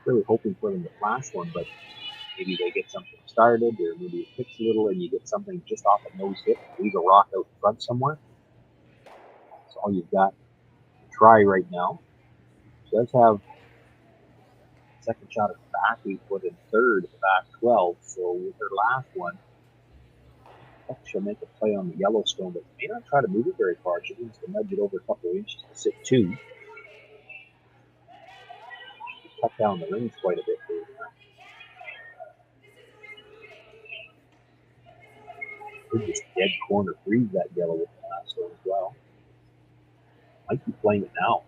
A: really hoping for them to flash one, but maybe they get something started, or maybe it picks a little and you get something just off a nose hit, leave a rock out in front somewhere. That's all you've got to try right now. She does have second shot at the back 8 foot and third at the back 12. So with her last one, I think she'll make a play on the Yellowstone, but may not try to move it very far. She needs to nudge it over a couple of inches to sit 2. She cut down the rings quite a bit there. Could just dead corner freeze that yellow with the last one as well. Might be playing it now.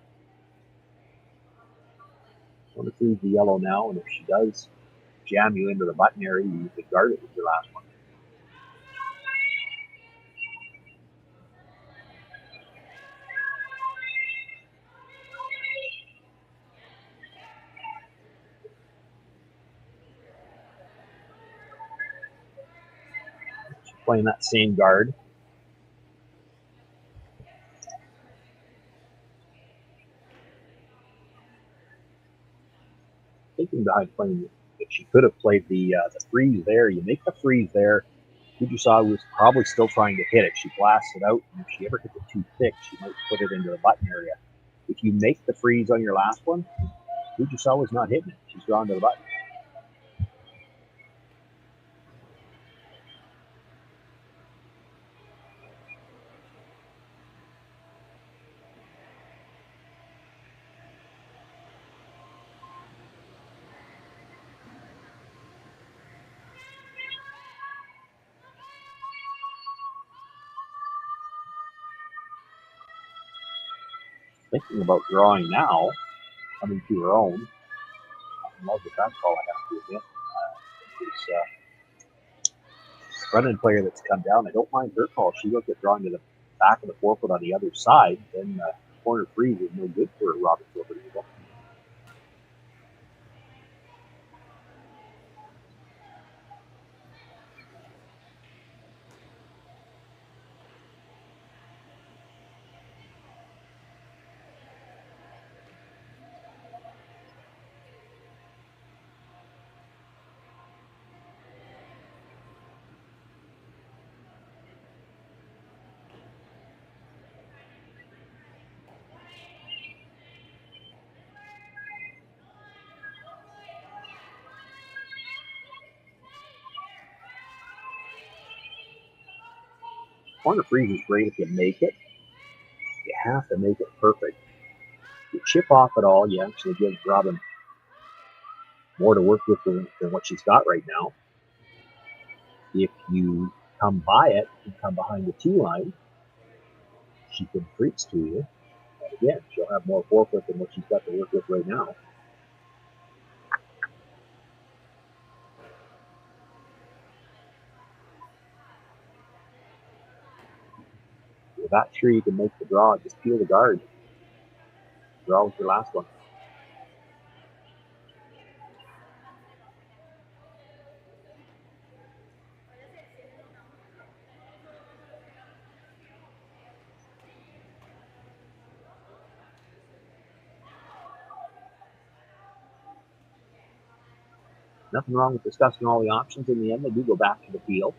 A: Want to freeze the yellow now, and if she does jam you into the button area, you can guard it with your last one. She's playing that same guard. Thinking behind playing that she could have played the freeze there. You make the freeze there. Fujisawa was probably still trying to hit it. She blasts it out, and if she ever hits it too thick, she might put it into the button area. If you make the freeze on your last one, Fujisawa's not hitting it. She's drawn to the button. Thinking about drawing now, coming to her own. I love the back call, I have to admit. It's a front-end player that's come down. I don't mind her call. She looked at drawing to the back of the forefoot on the other side. Then corner freeze is no good for Robyn Silvernagle. Corner freeze is great if you make it. You have to make it perfect. If you chip off at all, you actually give Robyn more to work with than what she's got right now. If you come by it and come behind the tee line, she can freeze to you. And again, she'll have more forefoot than what she's got to work with right now. With that, sure you can make the draw. Just peel the guard. Draw with your last one. Nothing wrong with discussing all the options. In the end, they do go back to the field.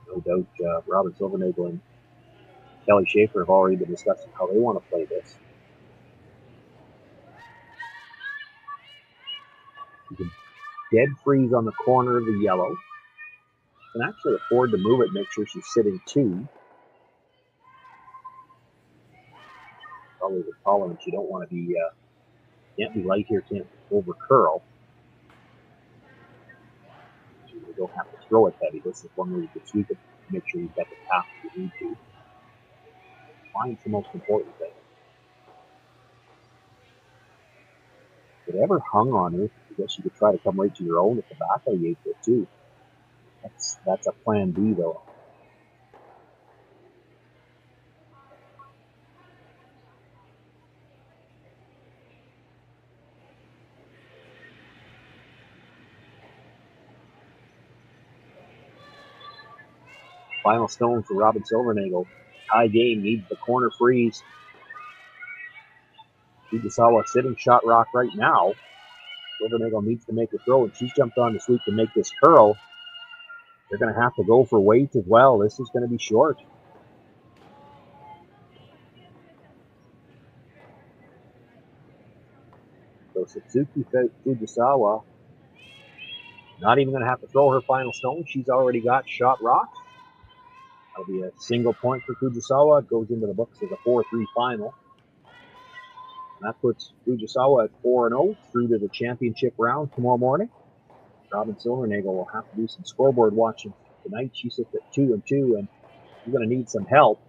A: No doubt, Robyn Silvernagle and Kelly Schaefer have already been discussing how they want to play this. You can dead freeze on the corner of the yellow. You can actually afford to move it, make sure she's sitting 2. Probably the tolerance you don't want to be, can't be light here, can't over curl. So you don't have to throw it heavy. This is one where you can sweep it, make sure you've got the path you need to. Fine's the most important thing. If it ever hung on her, I guess you could try to come right to your own at the back of the 8-foot too. That's a plan B though. Final stone for Robyn Silvernagle. Tie game, needs the corner freeze. Fujisawa sitting shot rock right now. Silvernagle needs to make a throw, and she's jumped on the sweep to make this curl. They're going to have to go for weight as well. This is going to be short. So Satsuki Fujisawa not even going to have to throw her final stone. She's already got shot rock. That'll be a single point for Fujisawa. It goes into the books as a 4-3 final. And that puts Fujisawa at 4-0 through to the championship round tomorrow morning. Robyn Silvernagle will have to do some scoreboard watching tonight. She sits at 2-2, and you're going to need some help.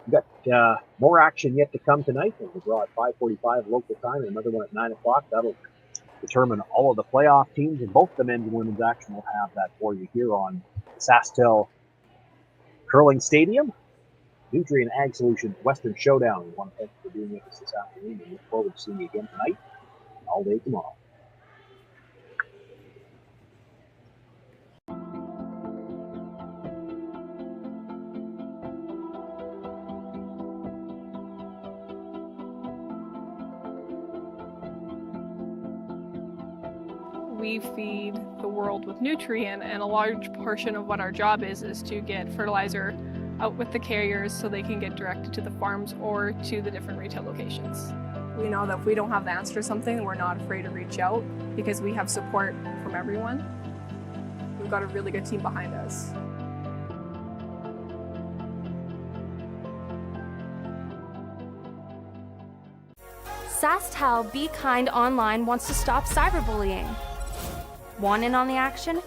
A: We've got more action yet to come tonight. There's a draw at 5:45 local time and another one at 9 o'clock. That'll determine all of the playoff teams, and both the men's and women's action will have that for you here on Saskatchewan Curling Stadium. Nutrien Ag Solutions Western Showdown. We want to thank you for being with us this afternoon, and look forward to seeing you again tonight and all day tomorrow.
J: We feed the world with Nutrien, and a large portion of what our job is to get fertilizer out with the carriers so they can get directed to the farms or to the different retail locations. We know that if we don't have the answer to something, we're not afraid to reach out because we have support from everyone. We've got a really good team behind us.
H: SaskTel Be Kind Online wants to stop cyberbullying. Want in on the action?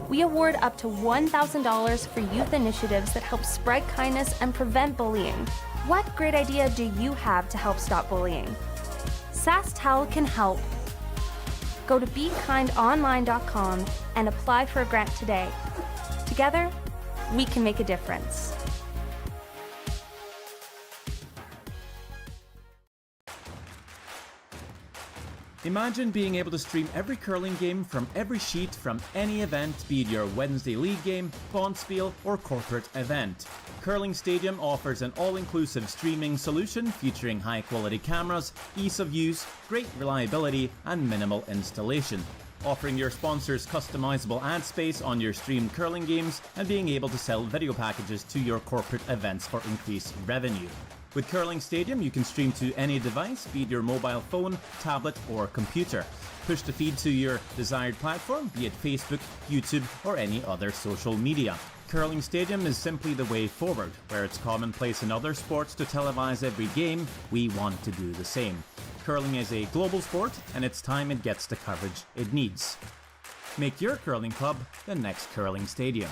H: We award up to $1,000 for youth initiatives that help spread kindness and prevent bullying. What great idea do you have to help stop bullying? SaskTel can help. Go to BeKindOnline.com and apply for a grant today. Together, we can make a difference.
B: Imagine being able to stream every curling game from every sheet from any event, be it your Wednesday league game, bonspiel, or corporate event. Curling Stadium offers an all-inclusive streaming solution featuring high-quality cameras, ease of use, great reliability, and minimal installation. Offering your sponsors customizable ad space on your streamed curling games and being able to sell video packages to your corporate events for increased revenue. With Curling Stadium, you can stream to any device, be it your mobile phone, tablet, or computer. Push the feed to your desired platform, be it Facebook, YouTube, or any other social media. Curling Stadium is simply the way forward. Where it's commonplace in other sports to televise every game, we want to do the same. Curling is a global sport, and it's time it gets the coverage it needs. Make your curling club the next Curling Stadium.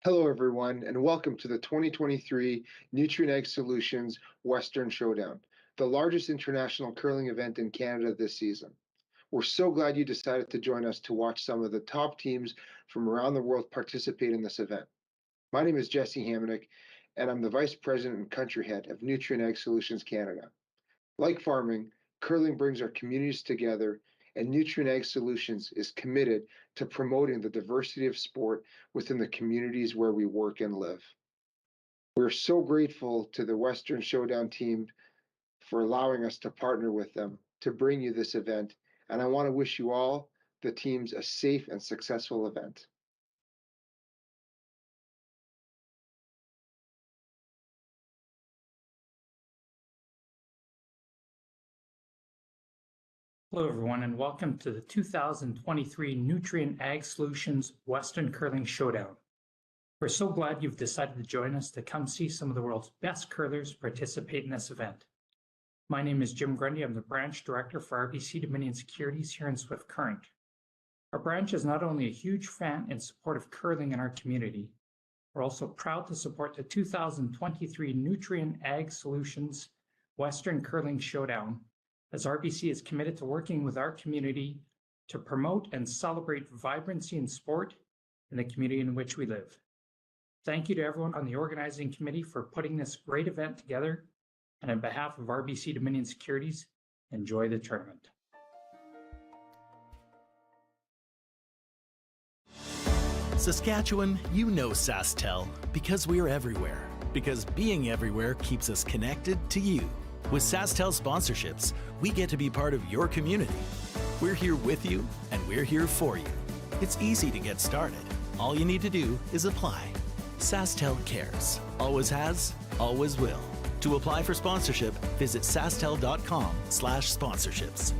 P: Hello, everyone, and welcome to the 2023 Nutrien Ag Solutions Western Showdown, the largest international curling event in Canada this season. We're so glad you decided to join us to watch some of the top teams from around the world participate in this event. My name is Jesse Hamonic, and I'm the Vice President and Country Head of Nutrien Ag Solutions Canada. Like farming, curling brings our communities together, and Nutrien Ag Solutions is committed to promoting the diversity of sport within the communities where we work and live. We're so grateful to the Western Showdown team for allowing us to partner with them to bring you this event, and I want to wish you all, the teams, a safe and successful event.
Q: Hello everyone and welcome to the 2023 Nutrien Ag Solutions Western Curling Showdown. We're so glad you've decided to join us to come see some of the world's best curlers participate in this event. My name is Jim Grundy. I'm the Branch Director for RBC Dominion Securities here in Swift Current. Our branch is not only a huge fan and support of curling in our community, we're also proud to support the 2023 Nutrien Ag Solutions Western Curling Showdown, as RBC is committed to working with our community to promote and celebrate vibrancy in sport in the community in which we live. Thank you to everyone on the organizing committee for putting this great event together, and on behalf of RBC Dominion Securities, enjoy the tournament.
O: Saskatchewan, you know SaskTel because we're everywhere. Because being everywhere keeps us connected to you. With SaskTel sponsorships, we get to be part of your community. We're here with you, and we're here for you. It's easy to get started. All you need to do is apply. SaskTel cares. Always has, always will. To apply for sponsorship, visit sastel.com/sponsorships.